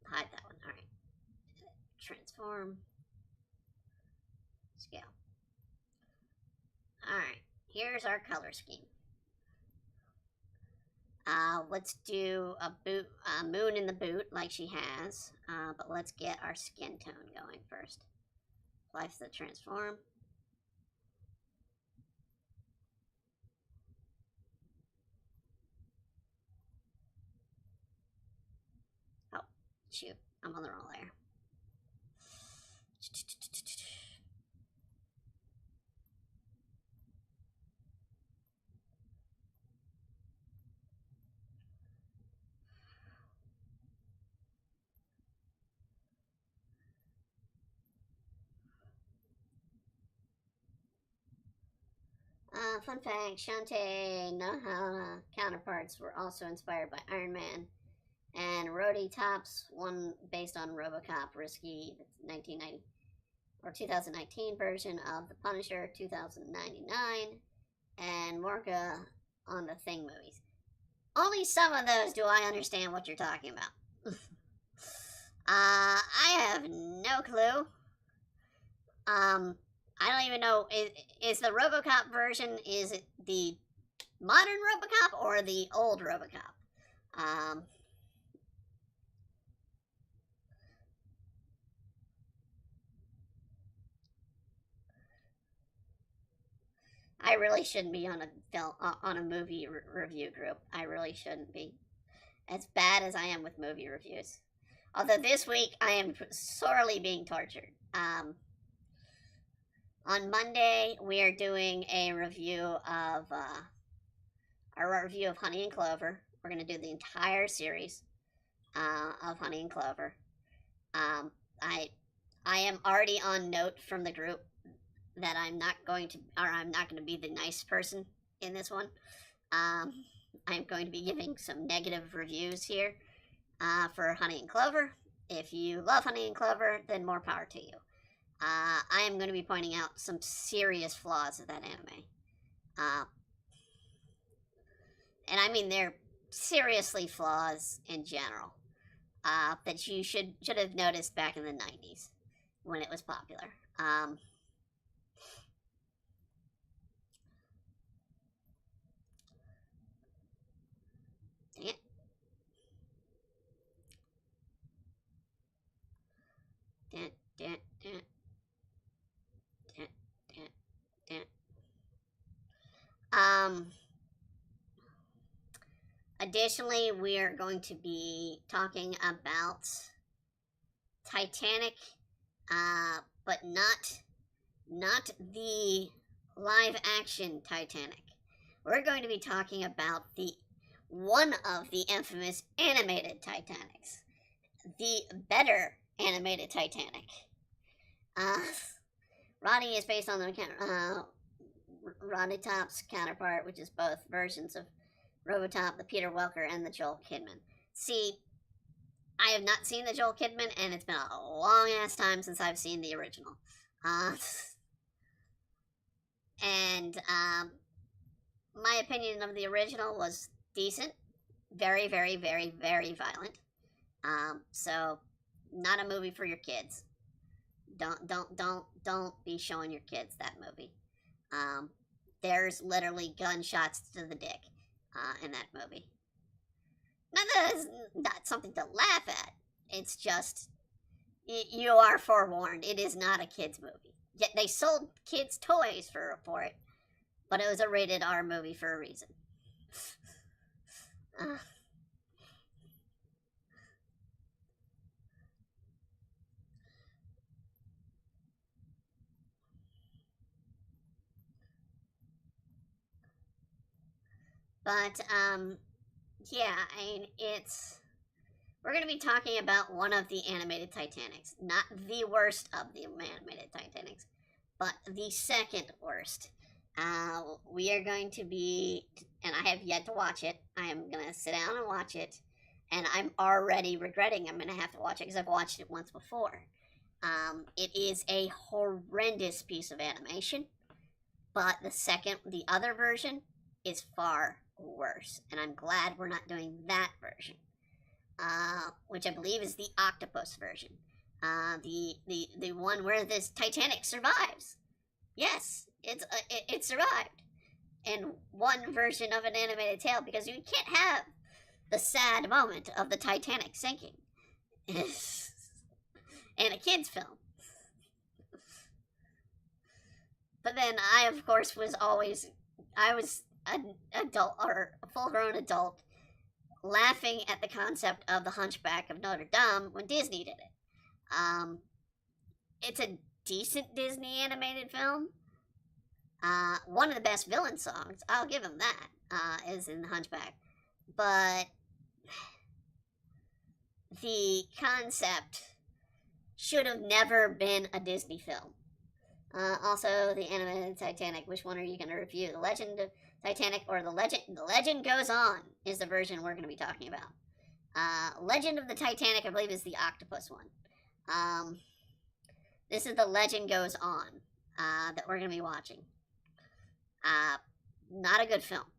hide that one. Alright. Transform. Scale. Alright, here's our color scheme. Let's do a moon in the boot like she has, but let's get our skin tone going first. Apply the transform. Oh, shoot, I'm on the wrong layer. Fun fact, Shantae Nahana counterparts were also inspired by Iron Man, and Rhodey tops one based on RoboCop Risky, 1990 or 2019 version of The Punisher, 2099, and Morga on the Thing movies. Only some of those do I understand what you're talking about. I have no clue. I don't even know, is the RoboCop version, is it the modern RoboCop or the old RoboCop? I really shouldn't be on a movie review group. I really shouldn't be. As bad as I am with movie reviews. Although this week I am sorely being tortured. On Monday we are doing a review of Honey and Clover. we're gonna do the entire series of Honey and Clover. Um, I I am already on note from the group that I'm not going to be the nice person in this one. Um, I'm going to be giving some negative reviews here for Honey and Clover. If you love Honey and Clover, then more power to you. I am going to be pointing out some serious flaws of that anime. And I mean they're seriously flaws in general that you should have noticed back in the 90s when it was popular. Dang it. Dun, dun, dun, dun, dun, dun. Additionally, we are going to be talking about Titanic, but not the live action Titanic. We're going to be talking about one of the infamous animated Titanics, the better animated Titanic. Roddy is based on the Roddy Top's counterpart, which is both versions of Robotop, the Peter Welker, and the Joel Kidman. See, I have not seen the Joel Kidman, and it's been a long ass time since I've seen the original. My opinion of the original was decent, very, very, very, very violent. So not a movie for your kids. Don't be showing your kids that movie. There's literally gunshots to the dick in that movie. Now that is not something to laugh at. It's just you are forewarned. It is not a kids movie. Yet they sold kids toys for it, but it was a rated R movie for a reason. But yeah, I mean we're going to be talking about one of the animated Titanics. Not the worst of the animated Titanics, but the second worst. We are going to be, and I have yet to watch it. I am going to sit down and watch it, and I'm already regretting I'm going to have to watch it because I've watched it once before. It is a horrendous piece of animation, but the other version is far worse, and I'm glad we're not doing that version. Which I believe is the octopus version. The one where this Titanic survives. Yes, it survived in one version of an animated tale because you can't have the sad moment of the Titanic sinking in a kids' film. But then I, of course, was an adult or a full-grown adult laughing at the concept of the Hunchback of Notre Dame when Disney did it. It's a decent Disney animated film. One of the best villain songs, I'll give him that, is in the Hunchback. But the concept should have never been a Disney film. Also, the animated Titanic. Which one are you going to review? The Legend of Titanic or The Legend Goes On is the version we're going to be talking about. Legend of the Titanic, I believe, is the octopus one. This is The Legend Goes On that we're going to be watching. Not a good film.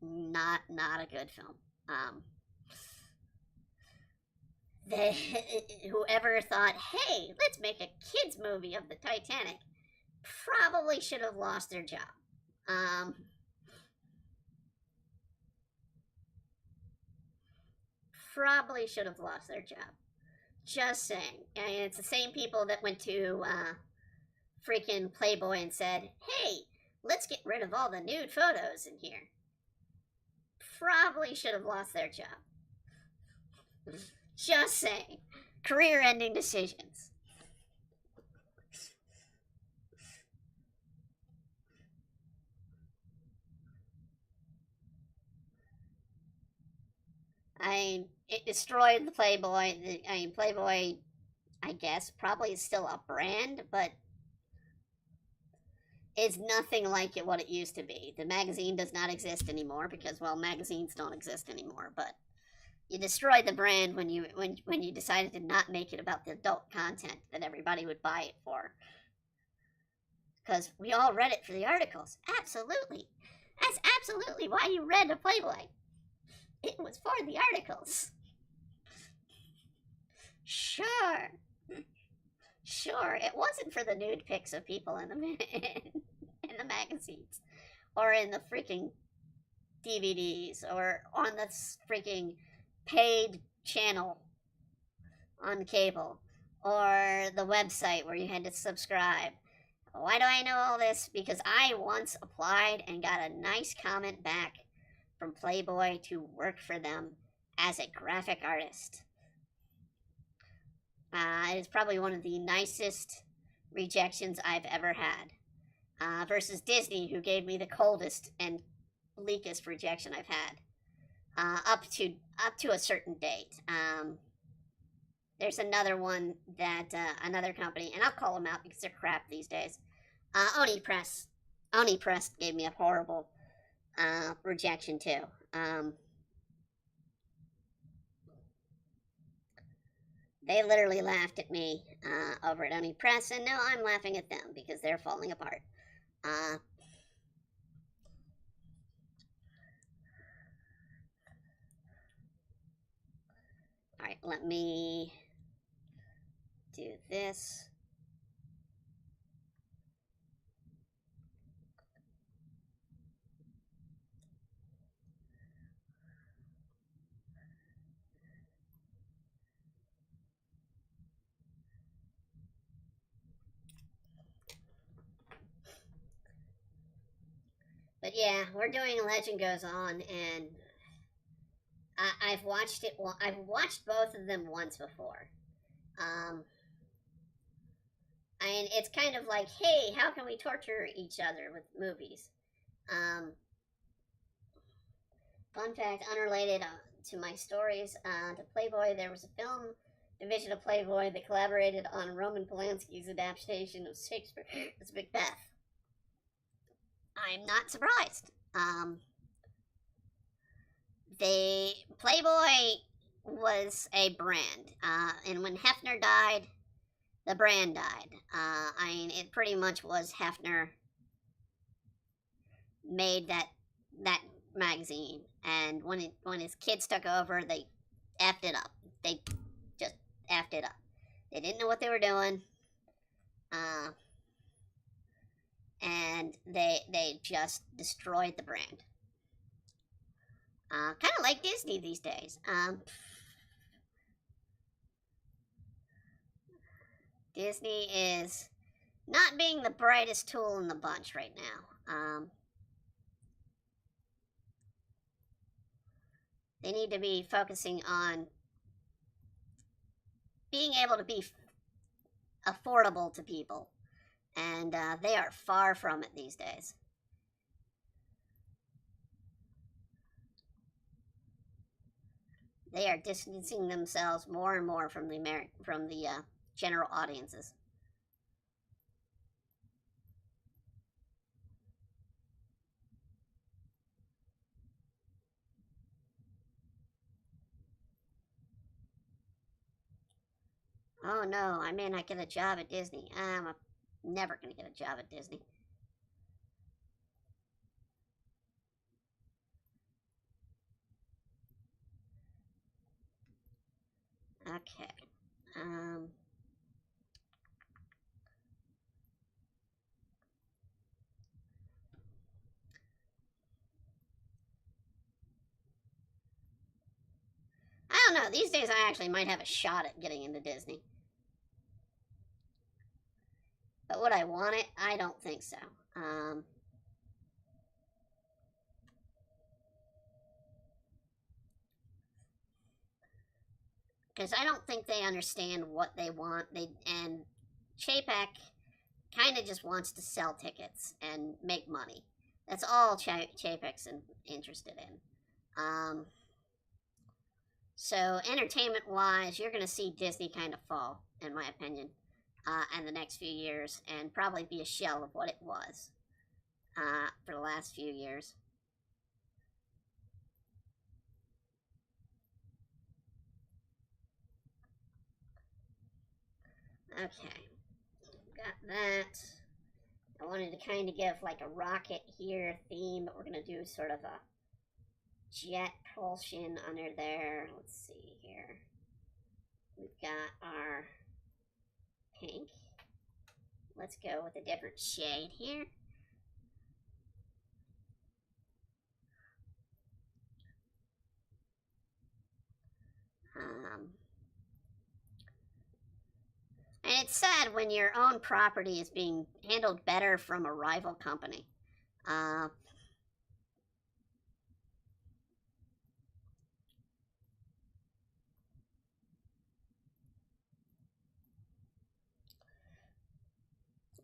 Not a good film. Whoever thought, hey, let's make a kids movie of the Titanic, probably should have lost their job. Probably should have lost their job. Just saying. I mean, it's the same people that went to freaking Playboy and said, hey, let's get rid of all the nude photos in here. Probably should have lost their job. Just saying. Career-ending decisions. it destroyed the Playboy. Playboy, I guess, probably is still a brand, but it's nothing like what it used to be. The magazine does not exist anymore because, well, magazines don't exist anymore. But you destroyed the brand when you decided to not make it about the adult content that everybody would buy it for. Because we all read it for the articles. Absolutely. That's absolutely why you read a Playboy. It was for the articles. Sure. Sure, it wasn't for the nude pics of people in the magazines. Or in the freaking DVDs. Or on the freaking paid channel on cable. Or the website where you had to subscribe. Why do I know all this? Because I once applied and got a nice comment back from Playboy to work for them as a graphic artist. It is probably one of the nicest rejections I've ever had. Versus Disney, who gave me the coldest and bleakest rejection I've had. Up to a certain date. There's another one that, another company, and I'll call them out because they're crap these days. Oni Press. Oni Press gave me a horrible rejection too. They literally laughed at me over at Oni Press, and now I'm laughing at them because they're falling apart. Alright, let me do this. But yeah, we're doing Legend Goes On, and I've watched it. I've watched both of them once before. And it's kind of like, hey, how can we torture each other with movies? Fun fact, unrelated to my stories, to Playboy, there was a film division of Playboy that collaborated on Roman Polanski's adaptation of Shakespeare's Macbeth. I'm not surprised. Playboy was a brand, and when Hefner died, the brand died. It pretty much was Hefner made that magazine, and when his kids took over, they effed it up. They just effed it up. They didn't know what they were doing, and they just destroyed the brand. Kind of like Disney these days. Disney is not being the brightest tool in the bunch right now. They need to be focusing on being able to be affordable to people. And they are far from it these days. They are distancing themselves more and more from the general audiences. Oh no, I may not get a job at Disney. I'm never going to get a job at Disney. Okay. I don't know. These days I actually might have a shot at getting into Disney. But would I want it? I don't think so. Because I don't think they understand what they want. And Chapek kind of just wants to sell tickets and make money. That's all Chapek's interested in. So entertainment-wise, you're going to see Disney kind of fall, in my opinion, in the next few years, and probably be a shell of what it was for the last few years. Okay, got that. I wanted to kind of give like a rocket here theme, but we're going to do sort of a jet propulsion under there. Let's see here. We've got our pink. Let's go with a different shade here. And it's sad when your own property is being handled better from a rival company. Uh,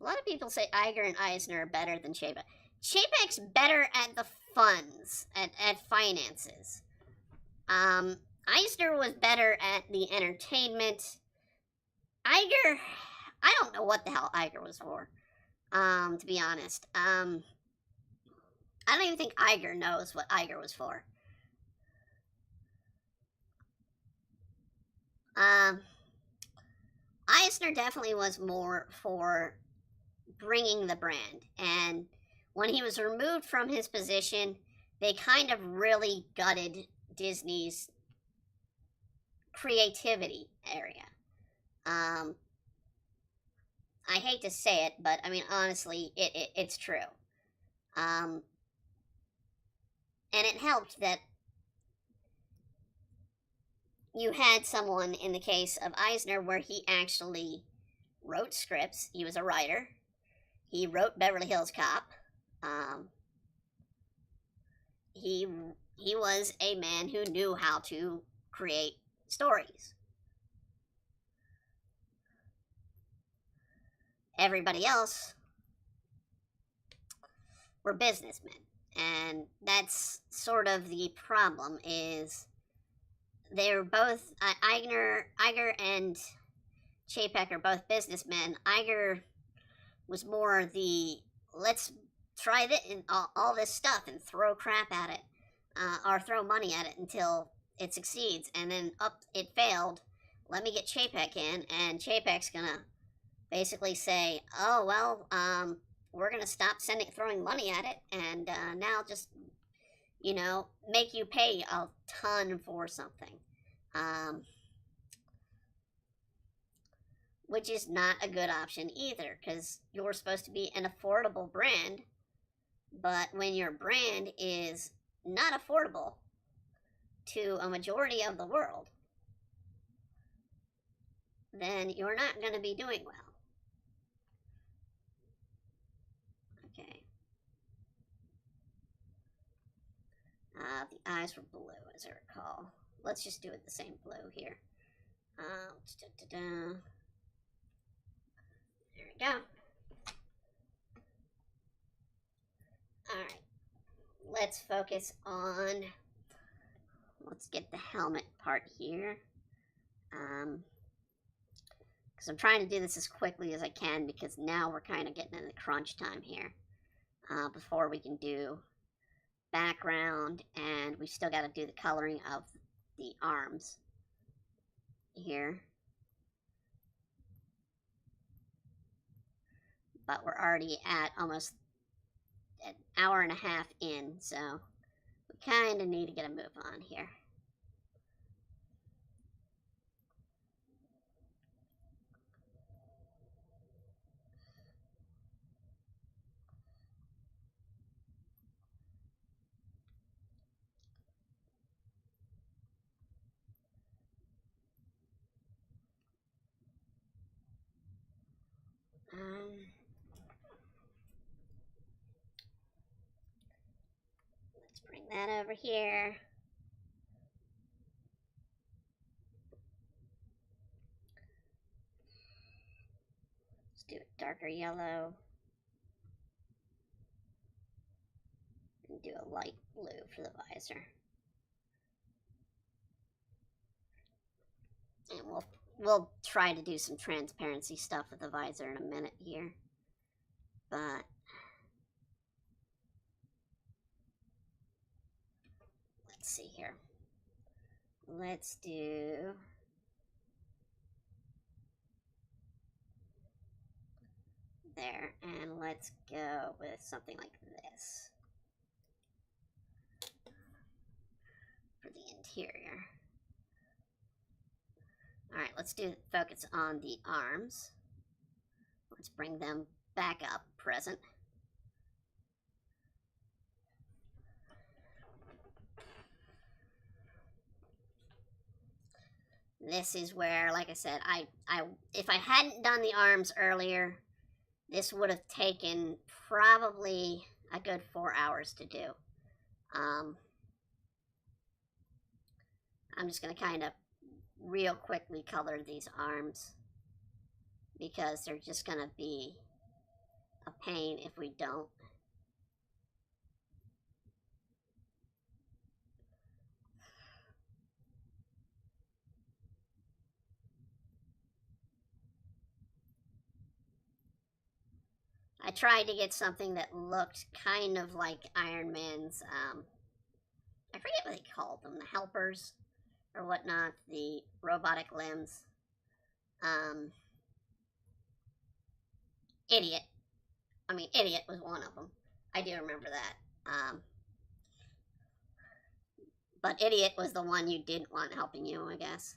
a lot of people say Iger and Eisner are better than Chapek. Chapek's better at the funds, at finances. Eisner was better at the entertainment. Iger, I don't know what the hell Iger was for, to be honest. I don't even think Iger knows what Iger was for. Eisner definitely was more for bringing the brand, and when he was removed from his position, they kind of really gutted Disney's creativity area. I hate to say it, but I mean, honestly, it's true. And it helped that you had someone in the case of Eisner where he actually wrote scripts. He was a writer. He wrote Beverly Hills Cop. He was a man who knew how to create stories. Everybody else were businessmen, and that's sort of the problem. Is they're both Iger and Chapek are both businessmen. Iger was more the let's try this and all this stuff and throw crap at it, or throw money at it until it succeeds, and then it failed. Let me get Chapek in, and Chapek's gonna basically say, "Oh well, we're gonna stop throwing money at it, and now just make you pay a ton for something." Which is not a good option either, because you're supposed to be an affordable brand, but when your brand is not affordable to a majority of the world, then you're not going to be doing well. Okay. The eyes were blue, as I recall. Let's just do it the same blue here. There we go. Alright. Let's focus on... Let's get the helmet part here. Because I'm trying to do this as quickly as I can, because now we're kind of getting in the crunch time here. Before we can do background, and we still got to do the coloring of the arms here. But we're already at almost an hour and a half in, so we kind of need to get a move on here. Let's bring that over here. Let's do a darker yellow. And do a light blue for the visor. And we'll try to do some transparency stuff with the visor in a minute here. But let's see here. Let's do there, and let's go with something like this for the interior. Alright, let's do focus on the arms. Let's bring them back up, present. This is where, like I said, if I hadn't done the arms earlier, this would have taken probably a good 4 hours to do. I'm just going to kind of real quickly color these arms because they're just going to be a pain if we don't. I tried to get something that looked kind of like Iron Man's, I forget what they called them, the helpers or whatnot, the robotic limbs. Idiot. I mean, Idiot was one of them. I do remember that. But Idiot was the one you didn't want helping you, I guess.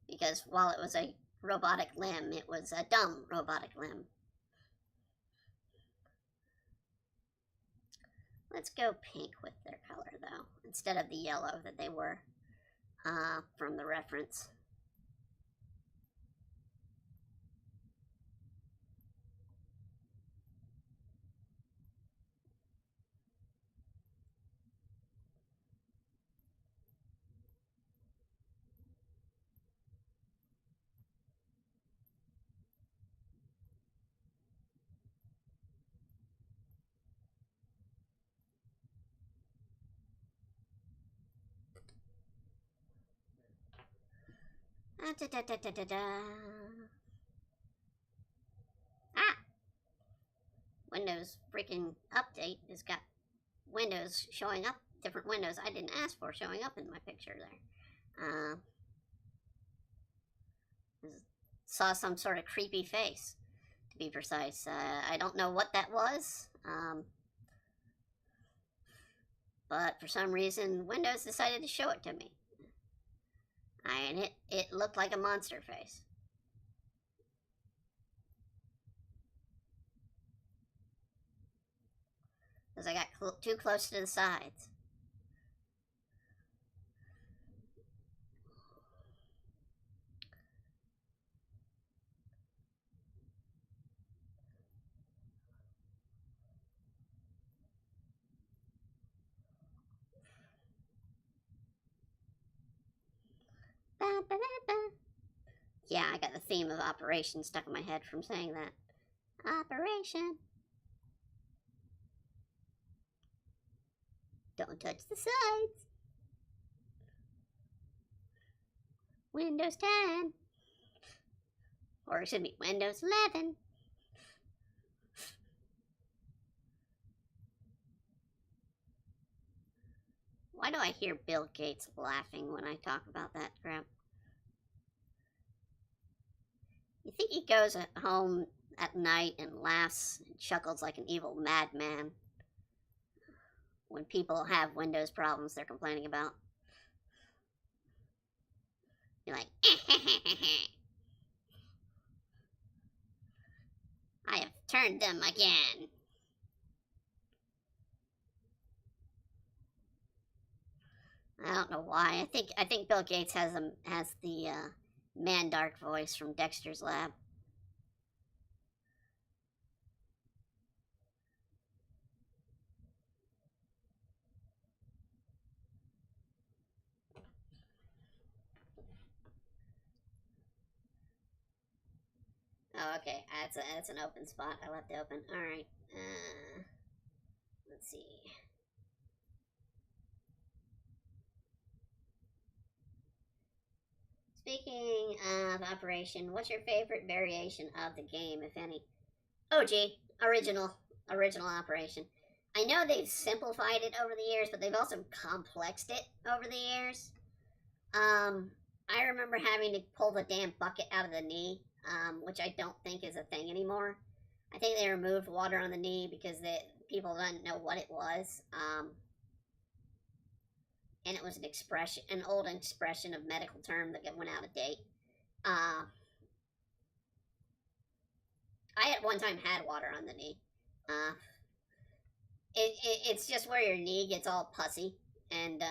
Because while it was a robotic limb, it was a dumb robotic limb. Let's go pink with their color, though, instead of the yellow that they were from the reference. Ah! Windows freaking update has got windows showing up, different windows I didn't ask for showing up in my picture there. Saw some sort of creepy face, to be precise. I don't know what that was, but for some reason Windows decided to show it to me. And it looked like a monster face. Because I got too close to the sides. Ba, ba, ba, ba. Yeah, I got the theme of Operation stuck in my head from saying that. Operation. Don't touch the sides. Windows 10. Or it should be Windows 11. Why do I hear Bill Gates laughing when I talk about that crap? You think he goes at home at night and laughs and chuckles like an evil madman when people have Windows problems they're complaining about? You're like, I have turned them again. I don't know why. I think Bill Gates has the Mandark voice from Dexter's Lab. Oh, okay. That's an open spot. I left open. All right. Let's see. Speaking of operation, what's your favorite variation of the game, if any? OG, original operation. I know they've simplified it over the years, but they've also complexed it over the years. I remember having to pull the damn bucket out of the knee, which I don't think is a thing anymore. I think they removed water on the knee because people didn't know what it was. And it was an old expression of medical term that went out of date. I at one time had water on the knee. Uh, it's just where your knee gets all pussy, and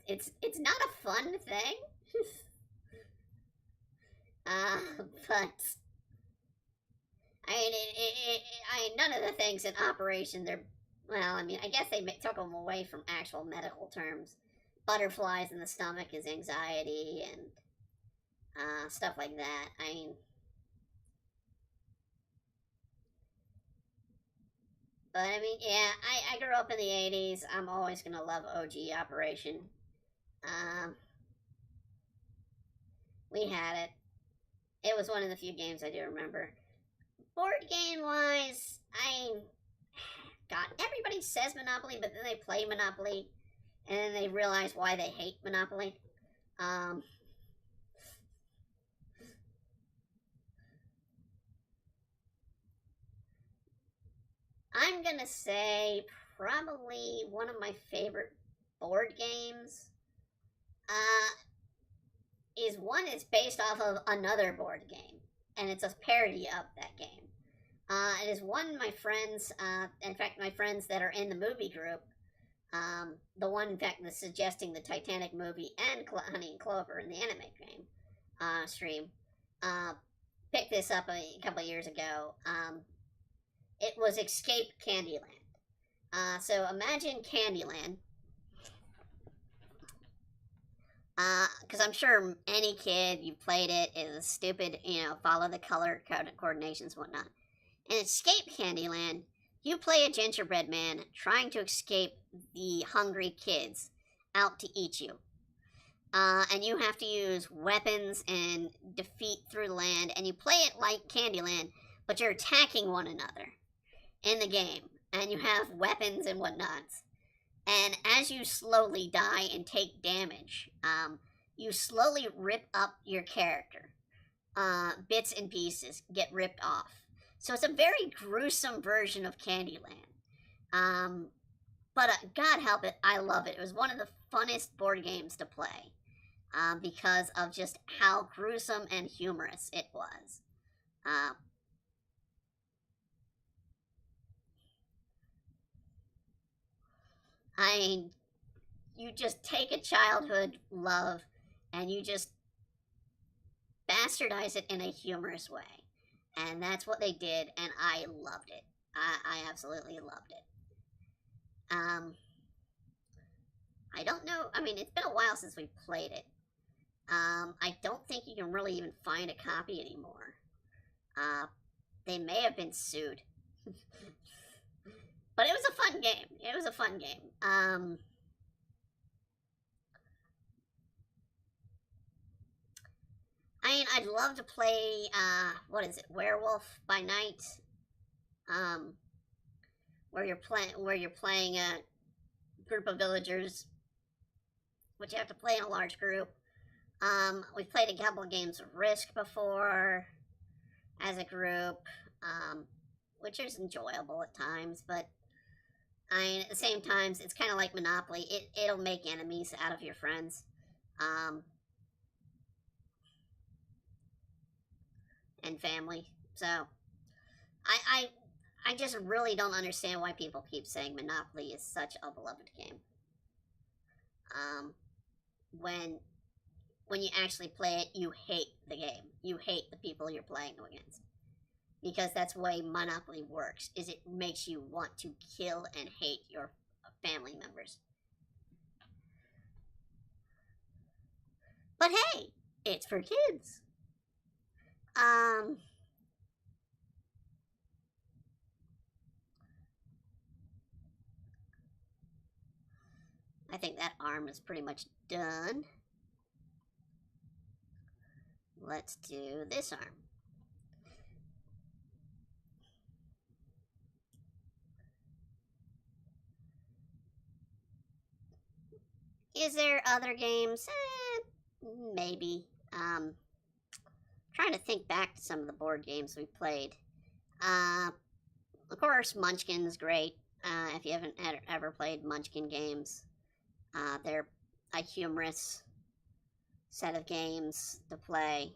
it's not a fun thing. But I mean, none of the things in operation. Well, I mean, I guess they took them away from actual medical terms. Butterflies in the stomach is anxiety and stuff like that. I mean, but I mean, yeah, I grew up in the 80s. I'm always gonna love OG Operation. Um, we had it. It was one of the few games I do remember. Board game wise, God, everybody says Monopoly, but then they play Monopoly, and then they realize why they hate Monopoly. I'm gonna say probably one of my favorite board games is based off of another board game, and it's a parody of that game. It is one of my friends, in fact, my friends that are in the movie group, the one, in fact, that's suggesting the Titanic movie and Honey and Clover in the anime game stream, picked this up a couple years ago. It was Escape Candyland. So imagine Candyland. Because I'm sure any kid, you played it, is stupid, follow the color coordinations and whatnot. In Escape Candyland, you play a gingerbread man trying to escape the hungry kids out to eat you. And you have to use weapons and defeat through the land, and you play it like Candyland, but you're attacking one another in the game, and you have weapons and whatnots. And as you slowly die and take damage, you slowly rip up your character. Bits and pieces get ripped off. So it's a very gruesome version of Candyland. But God help it, I love it. It was one of the funnest board games to play because of just how gruesome and humorous it was. I mean, you just take a childhood love and you just bastardize it in a humorous way. And that's what they did, and I loved it. I absolutely loved it. I don't know. I mean, it's been a while since we played it. I don't think you can really even find a copy anymore. They may have been sued. But it was a fun game. It was a fun game. I mean, I'd love to play, what is it, Werewolf by Night? Where you're playing a group of villagers, which you have to play in a large group. We've played a couple of games of Risk before, as a group, which is enjoyable at times, but I mean, at the same time, it's kind of like Monopoly. It'll make enemies out of your friends. And family. So, I just really don't understand why people keep saying Monopoly is such a beloved game. When you actually play it, you hate the game. You hate the people you're playing against. Because that's the way Monopoly works, is it makes you want to kill and hate your family members. But hey, it's for kids. I think that arm is pretty much done. Let's do this arm. Is there other games? Maybe. Trying to think back to some of the board games we played. Of course, Munchkin's great. If you haven't ever played Munchkin games, they're a humorous set of games to play.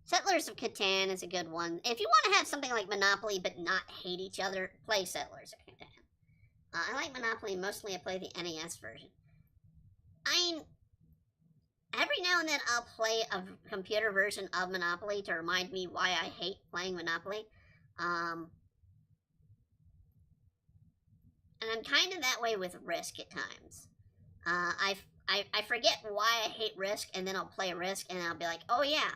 Settlers of Catan is a good one. If you want to have something like Monopoly but not hate each other, play Settlers of Catan. I like Monopoly. Mostly I play the NES version. Every now and then I'll play a computer version of Monopoly to remind me why I hate playing Monopoly. And I'm kind of that way with Risk at times. I forget why I hate Risk, and then I'll play Risk, and I'll be like, oh yeah,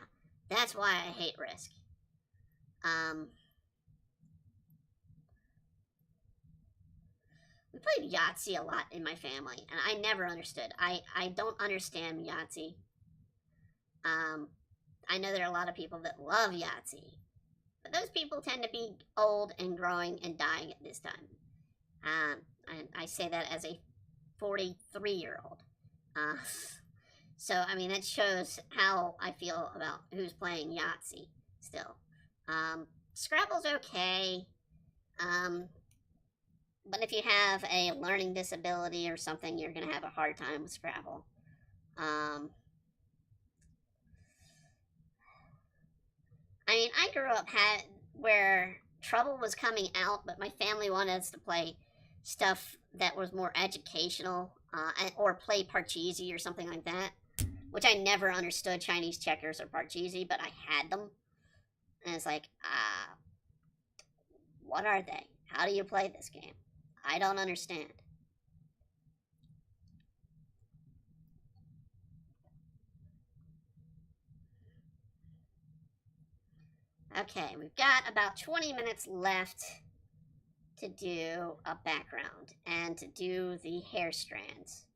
that's why I hate Risk. We played Yahtzee a lot in my family, and I never understood. I don't understand Yahtzee. I know there are a lot of people that love Yahtzee, but those people tend to be old and growing and dying at this time. And I say that as a 43-year-old. So, I mean, that shows how I feel about who's playing Yahtzee still. Scrabble's okay. But if you have a learning disability or something, you're going to have a hard time with Scrabble. I mean, I grew up where Trouble was coming out, but my family wanted us to play stuff that was more educational, or play Parcheesi or something like that, which I never understood Chinese checkers or Parcheesi, but I had them. And it's like, what are they? How do you play this game? I don't understand. Okay, we've got about 20 minutes left to do a background and to do the hair strands.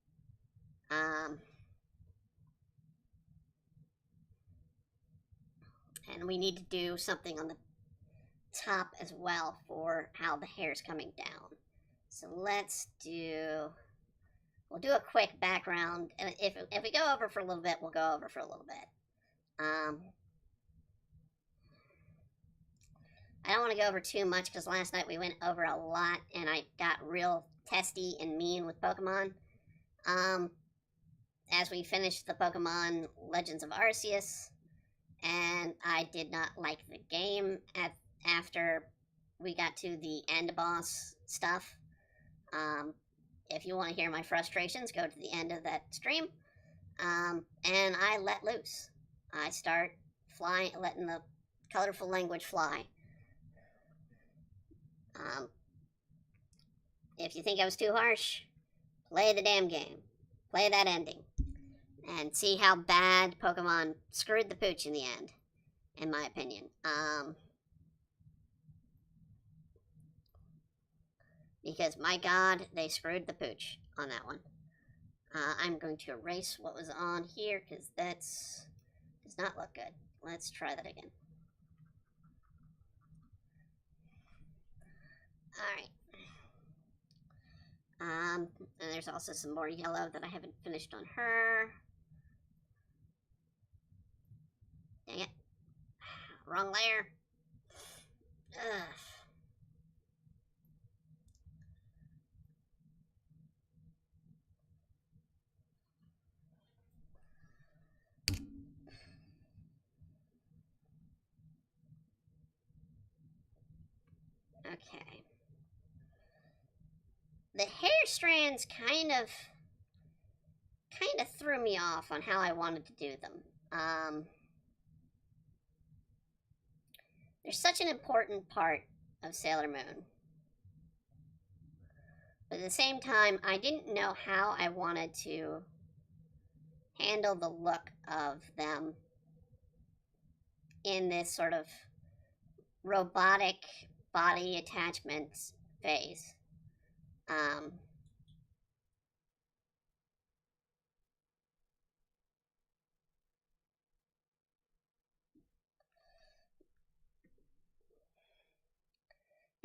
And we need to do something on the top as well for how the hair's coming down. So we'll do a quick background, and if we go over for a little bit, we'll go over for a little bit. I don't want to go over too much because last night we went over a lot and I got real testy and mean with Pokemon. As we finished the Pokemon Legends of Arceus, and I did not like the game after we got to the end boss stuff. If you want to hear my frustrations, go to the end of that stream. And I let loose. I start flying, letting the colorful language fly. If you think I was too harsh, play the damn game. Play that ending. And see how bad Pokemon screwed the pooch in the end, in my opinion. Because, my God, they screwed the pooch on that one. I'm going to erase what was on here, because that does not look good. Let's try that again. Alright. And there's also some more yellow that I haven't finished on her. Dang it. Wrong layer. Ugh. Okay. The hair strands kind of threw me off on how I wanted to do them. They're such an important part of Sailor Moon. But at the same time, I didn't know how I wanted to handle the look of them in this sort of robotic body attachments phase.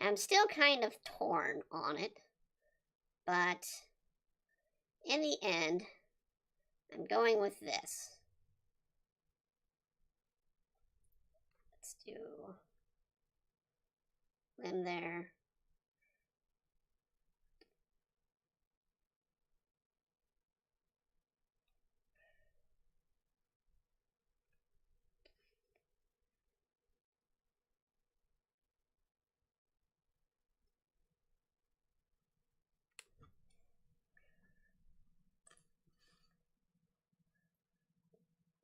I'm still kind of torn on it, but in the end, I'm going with this. Let's do limb there.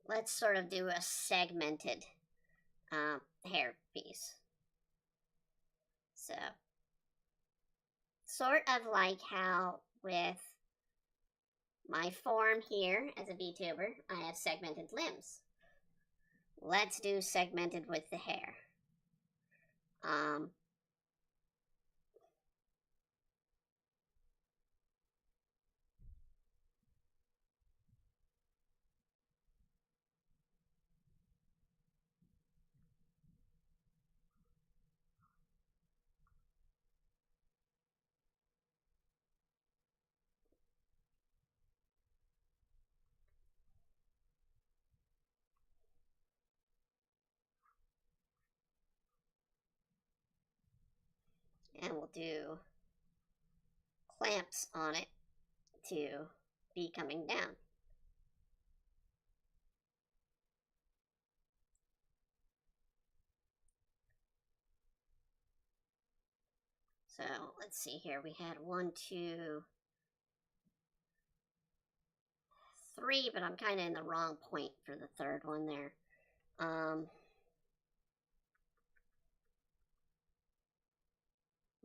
Let's sort of do a segmented hair piece. So, sort of like how with my form here as a VTuber, I have segmented limbs. Let's do segmented with the hair. And we'll do clamps on it to be coming down. So let's see here. We had 1, 2, 3, but I'm kind of in the wrong point for the third one there.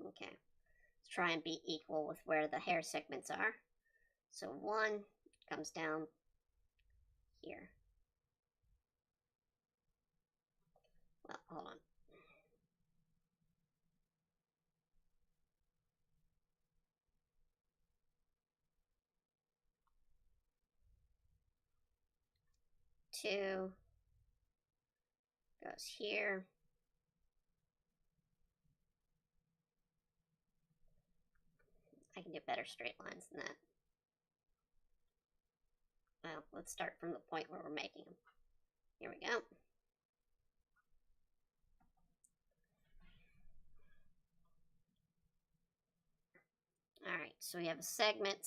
Okay, let's try and be equal with where the hair segments are. So 1 comes down here. Well, hold on. Two goes here. I can do better straight lines than that. Well, let's start from the point where we're making them. Here we go. Alright, so we have a segment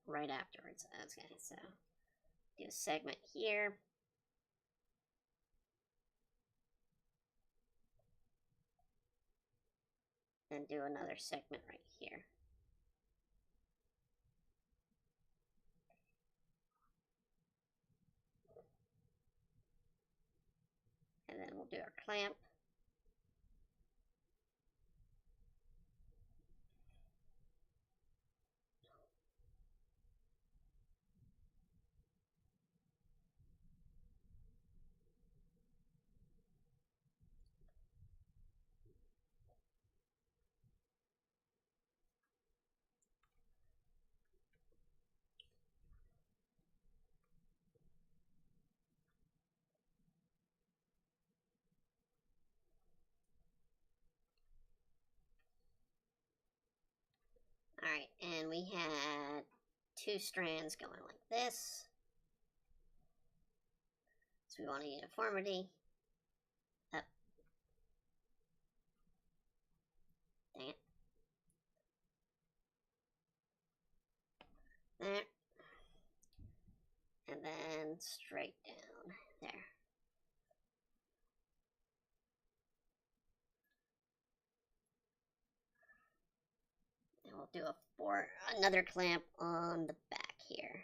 right afterwards. Okay, so do a segment here. And do another segment right here. And then we'll do our clamp. Alright, and we had 2 strands going like this. So we want a uniformity. Up. Dang it. There. And then straight down. There. And we'll do another clamp on the back here.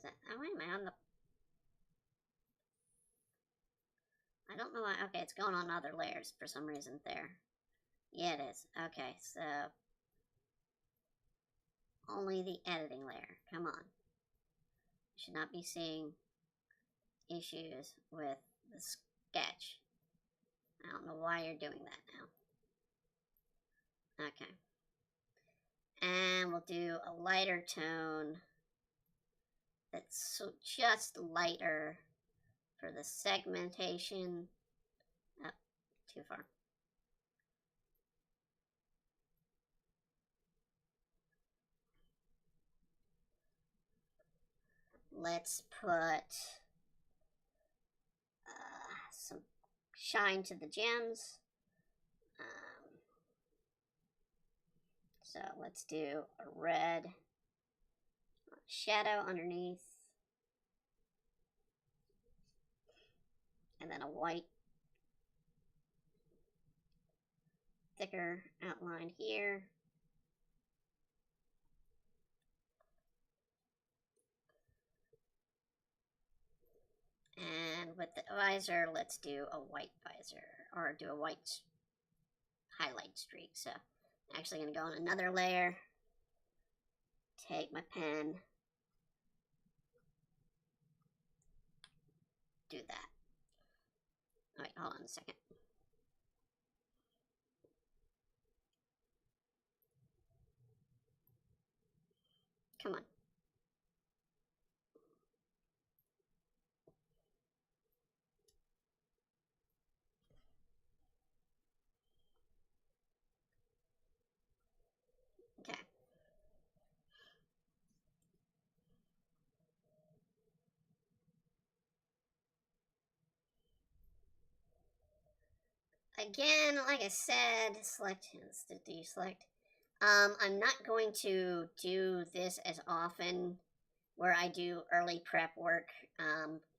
that? Oh, wait a minute. On the... I don't know why. Okay, it's going on other layers for some reason there. Yeah, it is. Okay, so only the editing layer. Come on. You should not be seeing issues with the sketch. I don't know why you're doing that now. Okay. And we'll do a lighter tone that's just lighter for the segmentation. Oh, too far. Let's put some shine to the gems. So let's do a red shadow underneath. And then a white thicker outline here. And with the visor, let's do a white visor, or do a white highlight streak. So I'm actually going to go on another layer, take my pen, do that. All right, hold on a second. Come on. Okay. Again, like I said, select, let's deselect. I'm not going to do this as often where I do early prep work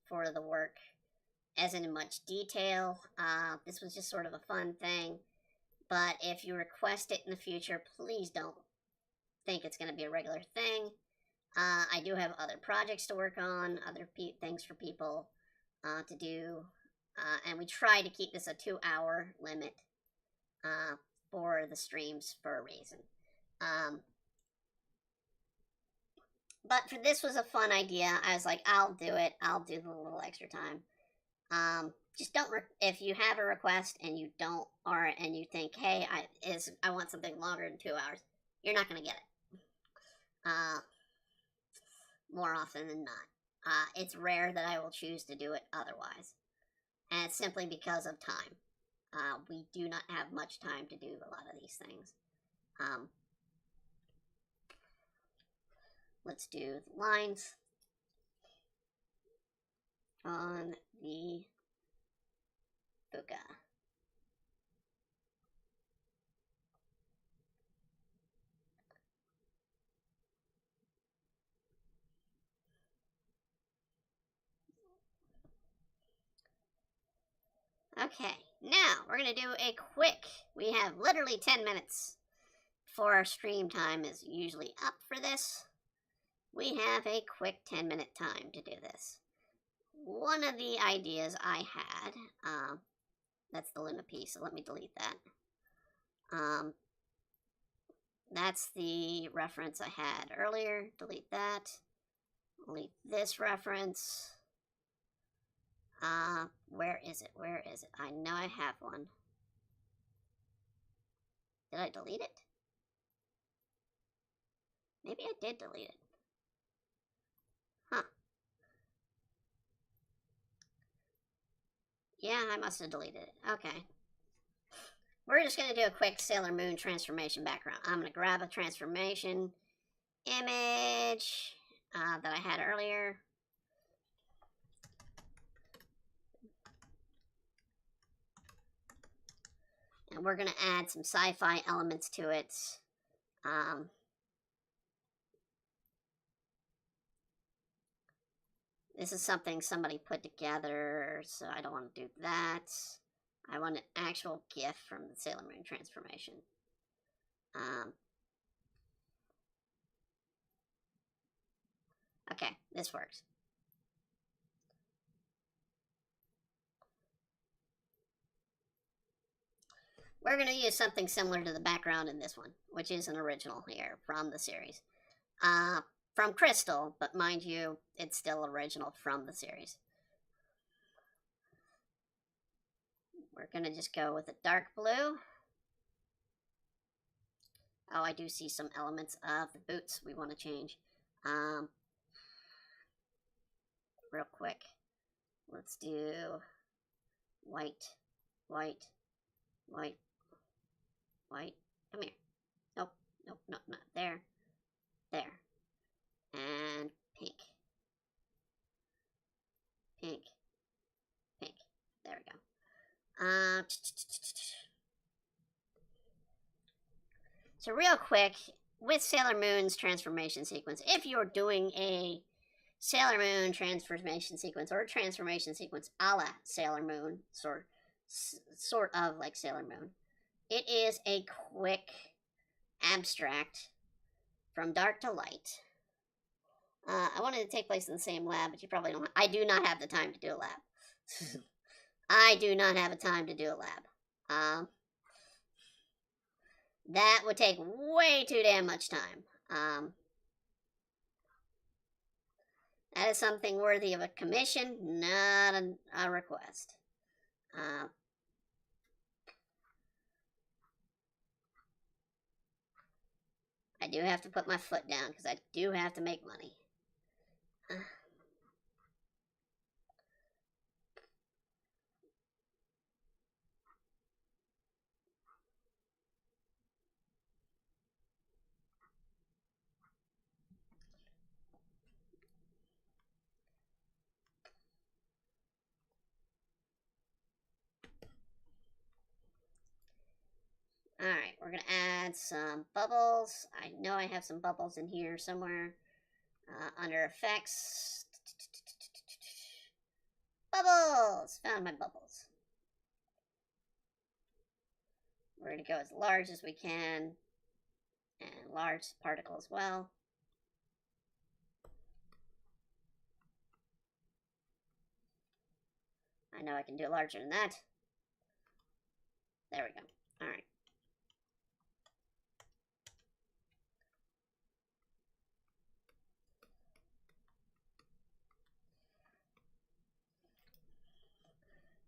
for the work as in much detail. This was just sort of a fun thing, but if you request it in the future, please don't think it's going to be a regular thing. I do have other projects to work on, other things for people to do, and we try to keep this a 2-hour limit for the streams for a reason. But for this was a fun idea. I was like, I'll do it. I'll do the little extra time. Just don't, if you have a request and you don't, and you think, hey, I want something longer than 2 hours, you're not going to get it. More often than not. It's rare that I will choose to do it otherwise. And it's simply because of time. We do not have much time to do a lot of these things. Let's do the lines on the buka. Okay, now we're going to do a quick, we have literally 10 minutes before our stream time is usually up for this. We have a quick 10-minute time to do this. One of the ideas I had, that's the Luna piece, so let me delete that. That's the reference I had earlier, delete that. Delete this reference. Where is it? Where is it? I know I have one. Did I delete it? Maybe I did delete it. Huh. Yeah, I must have deleted it. Okay. We're just going to do a quick Sailor Moon transformation background. I'm going to grab a transformation image that I had earlier. And we're going to add some sci-fi elements to it. This is something somebody put together, so I don't want to do that. I want an actual GIF from the Sailor Moon transformation. Okay, this works. We're going to use something similar to the background in this one, which is an original here from the series. From Crystal, but mind you, it's still original from the series. We're going to just go with a dark blue. Oh, I do see some elements of the boots we want to change. Real quick. Let's do white, white, white, white. Come here. Nope, nope, nope, not there. There. And pink. Pink. Pink. There we go. So real quick, with Sailor Moon's transformation sequence, if you're doing a Sailor Moon transformation sequence or a transformation sequence a la Sailor Moon, sort of like Sailor Moon, it is a quick abstract from dark to light. I wanted to take place in the same lab, but you probably don't. I do not have the time to do a lab. I do not have a time to do a lab. That would take way too damn much time. That is something worthy of a commission, not a request. I do have to put my foot down because I do have to make money. Alright, we're going to add some bubbles. I know I have some bubbles in here somewhere. Under effects. Bubbles! Found my bubbles. We're going to go as large as we can. And large particle as well. I know I can do larger than that. There we go. Alright.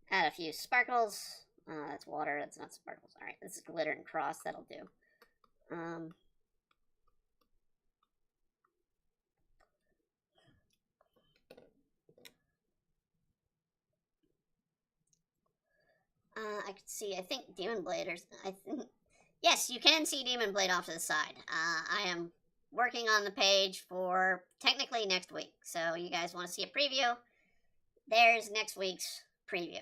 Add a few sparkles. That's water, that's not sparkles. Alright, this is glitter and cross, that'll do. I can see, I think Demon Blade, yes, you can see Demon Blade off to the side. I am working on the page for technically next week. So you guys want to see a preview? There's next week's preview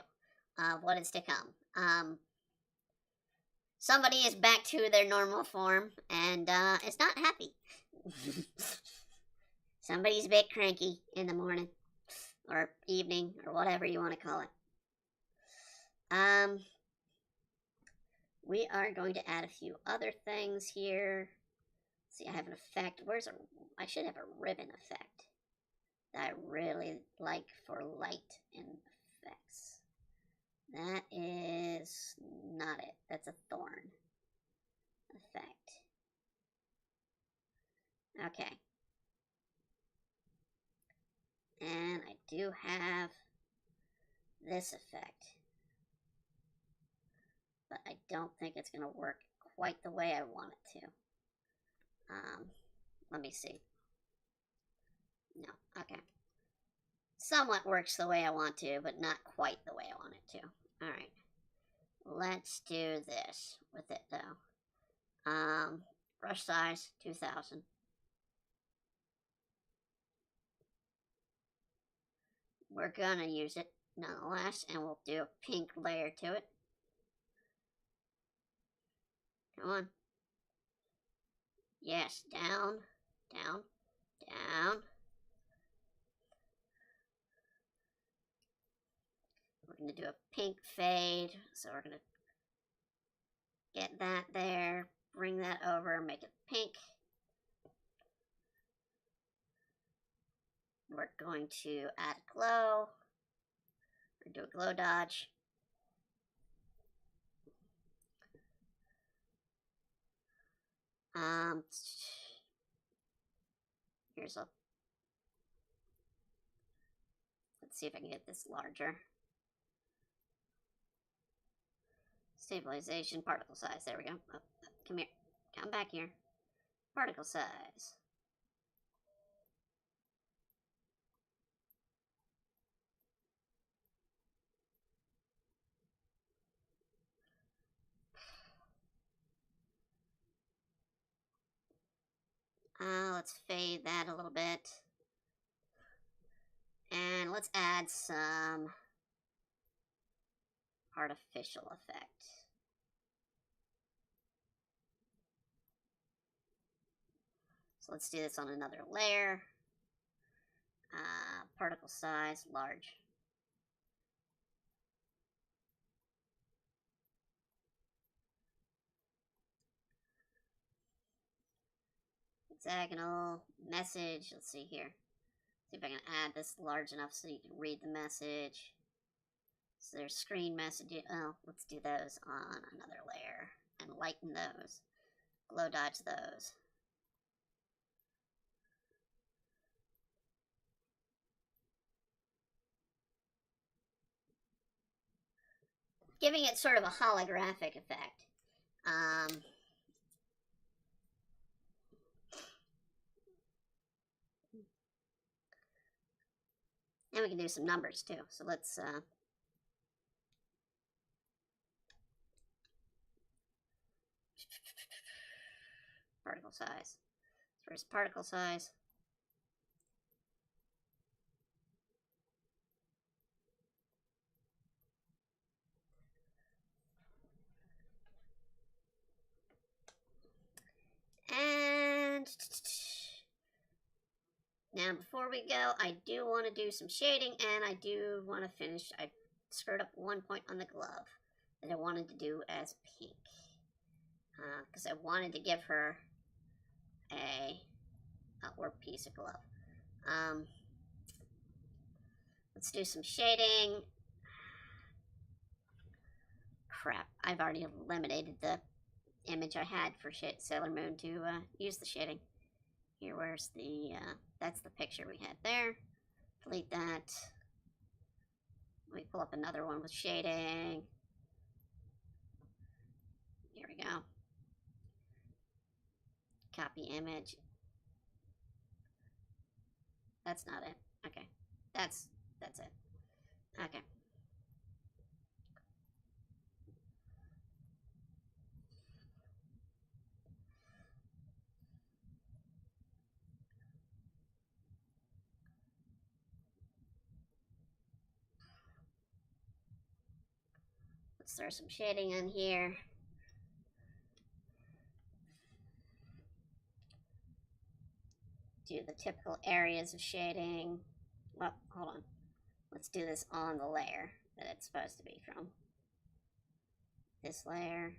of what is to come. Somebody is back to their normal form and is not happy. Somebody's a bit cranky in the morning or evening or whatever you want to call it. We are going to add a few other things here. See, I have an effect. I should have a ribbon effect that I really like for light and effects. That is not it. That's a thorn effect. Okay. And I do have this effect. But I don't think it's going to work quite the way I want it to. Let me see. No, okay. Somewhat works the way I want to, but not quite the way I want it to. Alright. Let's do this with it, though. Brush size, 2000. We're gonna use it nonetheless, and we'll do a pink layer to it. Come on. Yes, down, down, down. We're going to do a pink fade, so we're going to get that there, bring that over, make it pink. we're going to add a glow, or do a glow dodge. Here's a, let's see if I can get this larger. Stabilization, particle size, there we go. Oh, come here, come back here. Particle size. Let's fade that a little bit. And let's add some artificial effect. So let's do this on another layer. Particle size, large. Hexagonal, message, let's see here. See if I can add this large enough so you can read the message. So there's screen messages. Oh, let's do those on another layer and lighten those. Glow dodge those. Giving it sort of a holographic effect. And we can do some numbers too. So let's particle size. First particle size. And now before we go, I do want to do some shading, and I do want to finish. I screwed up one point on the glove that I wanted to do as pink. Because I wanted to give her a work piece of glove. Let's do some shading. Crap, I've already eliminated the image I had for Sailor Moon to use the shading. Here, where's the, that's the picture we had there. Delete that. Let me pull up another one with shading. Here we go. Copy image. That's not it. Okay. That's it. Okay. Let's throw some shading in here. Do the typical areas of shading. Well, hold on. Let's do this on the layer that it's supposed to be from. This layer.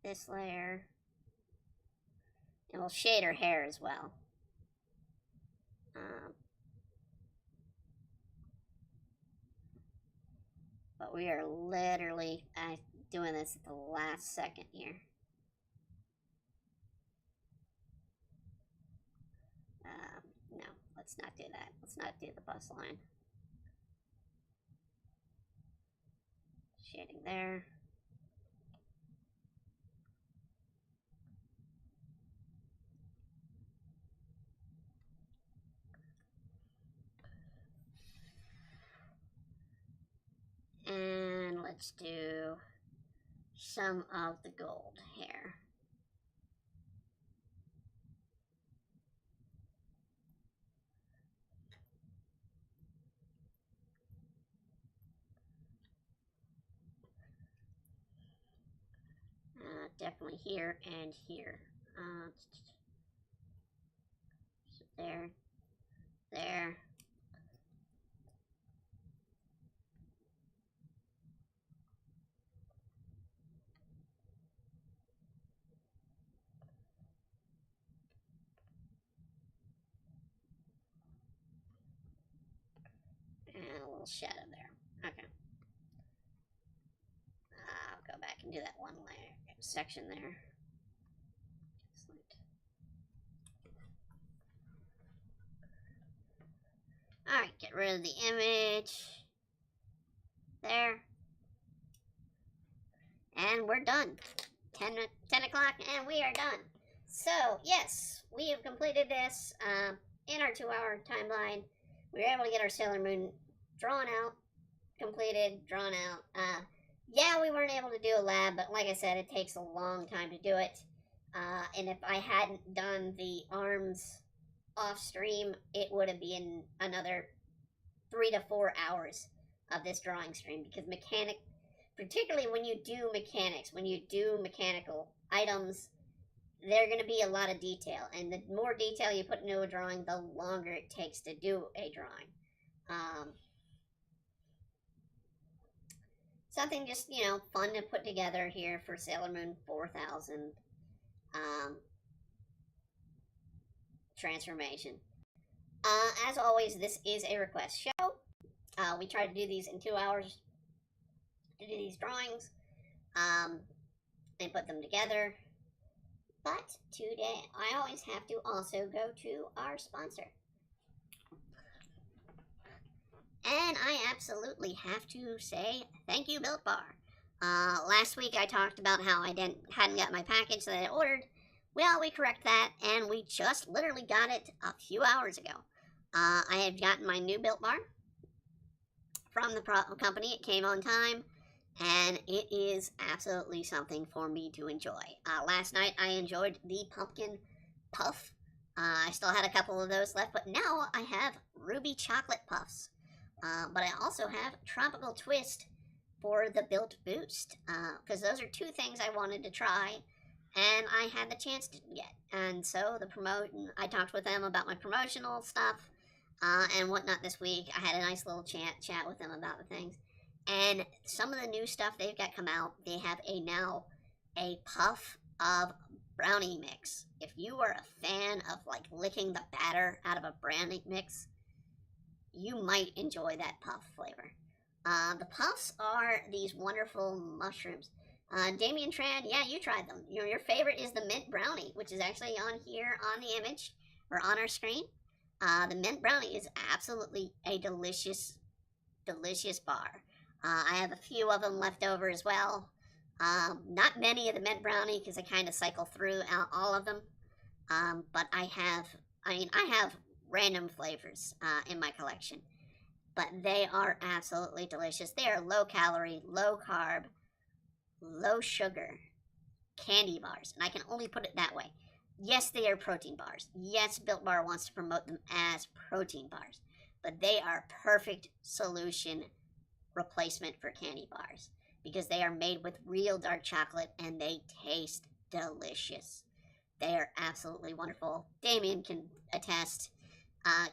This layer. And we'll shade her hair as well. But we are literally doing this at the last second here. No, let's not do that. Let's not do the bus line. Shading there. And let's do some of the gold hair. Definitely here and here. So there, there. And a little shadow there. Okay. I'll go back and do that one layer section there. Alright, get rid of the image. There. And we're done. 10 o'clock and we are done. So, yes, we have completed this in our 2-hour timeline. We were able to get our Sailor Moon drawn out, completed, drawn out. Yeah, we weren't able to do a lab, but like I said, it takes a long time to do it. And if I hadn't done the arms off stream, it would have been another 3 to 4 hours of this drawing stream, because particularly when you do mechanics, when you do mechanical items, they're going to be a lot of detail, and the more detail you put into a drawing, the longer it takes to do a drawing. Something just, fun to put together here for Sailor Moon 4000 transformation. As always, this is a request show. We try to do these in 2 hours, to do these drawings, and put them together. But today, I always have to also go to our sponsor. And I absolutely have to say thank you, Built Bar. Last week I talked about how I hadn't got my package that I ordered. Well, we correct that, and we just literally got it a few hours ago. I had gotten my new Built Bar from the company. It came on time, and it is absolutely something for me to enjoy. Last night I enjoyed the pumpkin puff. I still had a couple of those left, but now I have ruby chocolate puffs. But I also have tropical twist for the Built Boost, because those are two things I wanted to try, and I had the chance to get. And so I talked with them about my promotional stuff and whatnot this week. I had a nice little chat with them about the things. And some of the new stuff they've got come out, they have now a puff of brownie mix. If you are a fan of like licking the batter out of a brownie mix, you might enjoy that puff flavor. The puffs are these wonderful mushrooms. Damien Tran, yeah, you tried them. Your favorite is the mint brownie, which is actually on here on the image, or on our screen. The mint brownie is absolutely a delicious, delicious bar. I have a few of them left over as well. Not many of the mint brownie, because I kind of cycle through all of them. But I have random flavors in my collection, but they are absolutely delicious. They are low calorie, low carb, low sugar candy bars, and I can only put it that way. Yes, they are protein bars. Yes, Built Bar wants to promote them as protein bars, but they are perfect solution replacement for candy bars, because they are made with real dark chocolate and they taste delicious. They are absolutely wonderful. Damien can attest,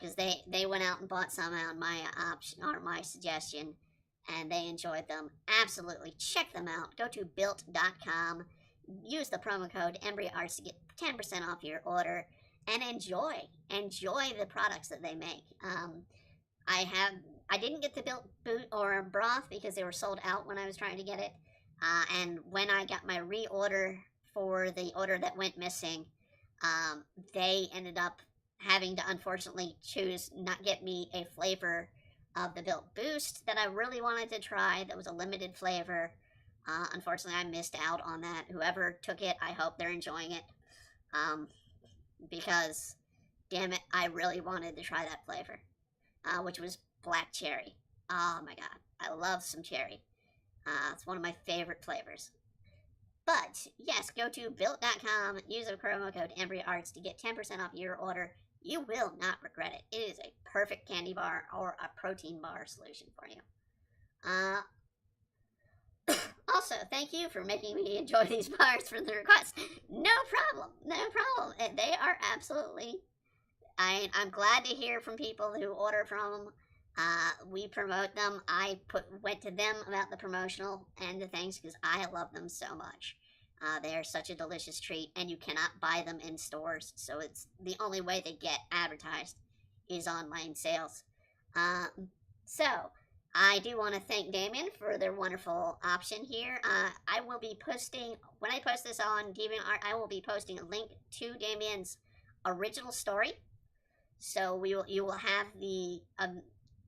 because they went out and bought some on my option or my suggestion, and they enjoyed them. Absolutely, check them out. Go to built.com, use the promo code Imbria Arts to get 10% off your order, and enjoy the products that they make. I didn't get the Built boot or broth because they were sold out when I was trying to get it, and when I got my reorder for the order that went missing, they ended up having to unfortunately not get me a flavor of the Built Boost that I really wanted to try. That was a limited flavor. Unfortunately, I missed out on that. Whoever took it, I hope they're enjoying it, because damn it, I really wanted to try that flavor, which was black cherry. Oh my god, I love some cherry. It's one of my favorite flavors. But yes, go to built.com, use the promo code EmbryoArts to get 10% off your order. You will not regret it. It is a perfect candy bar or a protein bar solution for you. Also, thank you for making me enjoy these bars for the request. No problem. They are absolutely... I'm glad to hear from people who order from them. We promote them. I went to them about the promotional and the things because I love them so much. They are such a delicious treat, and you cannot buy them in stores, so it's the only way they get advertised is online sales. So, I do want to thank Damien for their wonderful option here. I will be posting, when I post this on DeviantArt, I will be posting a link to Damien's original story. So you will have the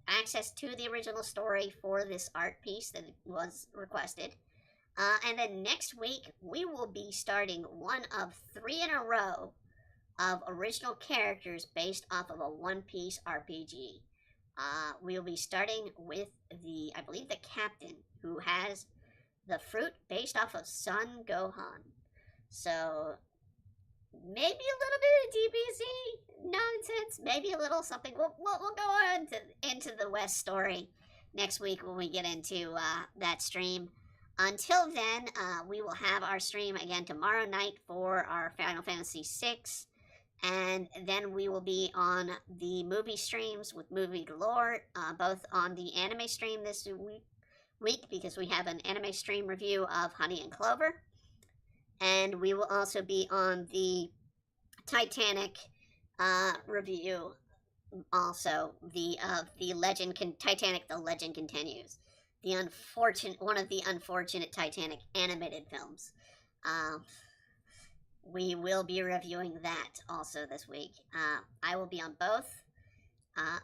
access to the original story for this art piece that was requested. And then next week, we will be starting one of 3 in a row of original characters based off of a One Piece RPG. We'll be starting with I believe the captain, who has the fruit based off of Son Gohan. So maybe a little bit of DBZ nonsense, maybe a little something. We'll go on into the West story next week when we get into that stream. Until then, we will have our stream again tomorrow night for our Final Fantasy VI. And then we will be on the movie streams with Movie Galore, both on the anime stream this week because we have an anime stream review of Honey and Clover. And we will also be on the Titanic review, also the Titanic: The Legend Continues, one of the unfortunate Titanic animated films. We will be reviewing that also this week. I will be on both,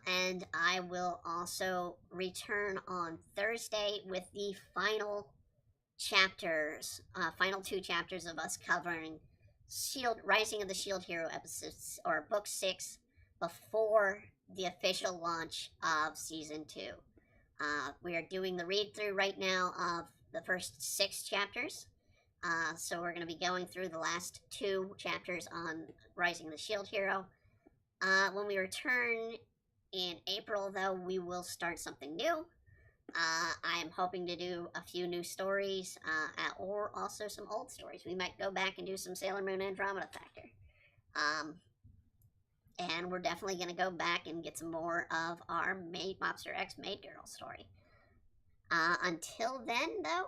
and I will also return on Thursday with the final chapters, final 2 chapters of us covering Rising of the Shield Hero episodes, or book 6, before the official launch of season 2. We are doing the read through right now of the first 6 chapters. So we're going to be going through the last 2 chapters on Rising of the Shield Hero. When we return in April, though, we will start something new. I am hoping to do a few new stories, or also some old stories. We might go back and do some Sailor Moon Andromeda Factor. And we're definitely going to go back and get some more of our Mobster X Maid Girl story. Until then, though,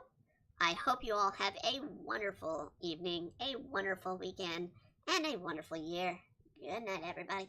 I hope you all have a wonderful evening, a wonderful weekend, and a wonderful year. Good night, everybody.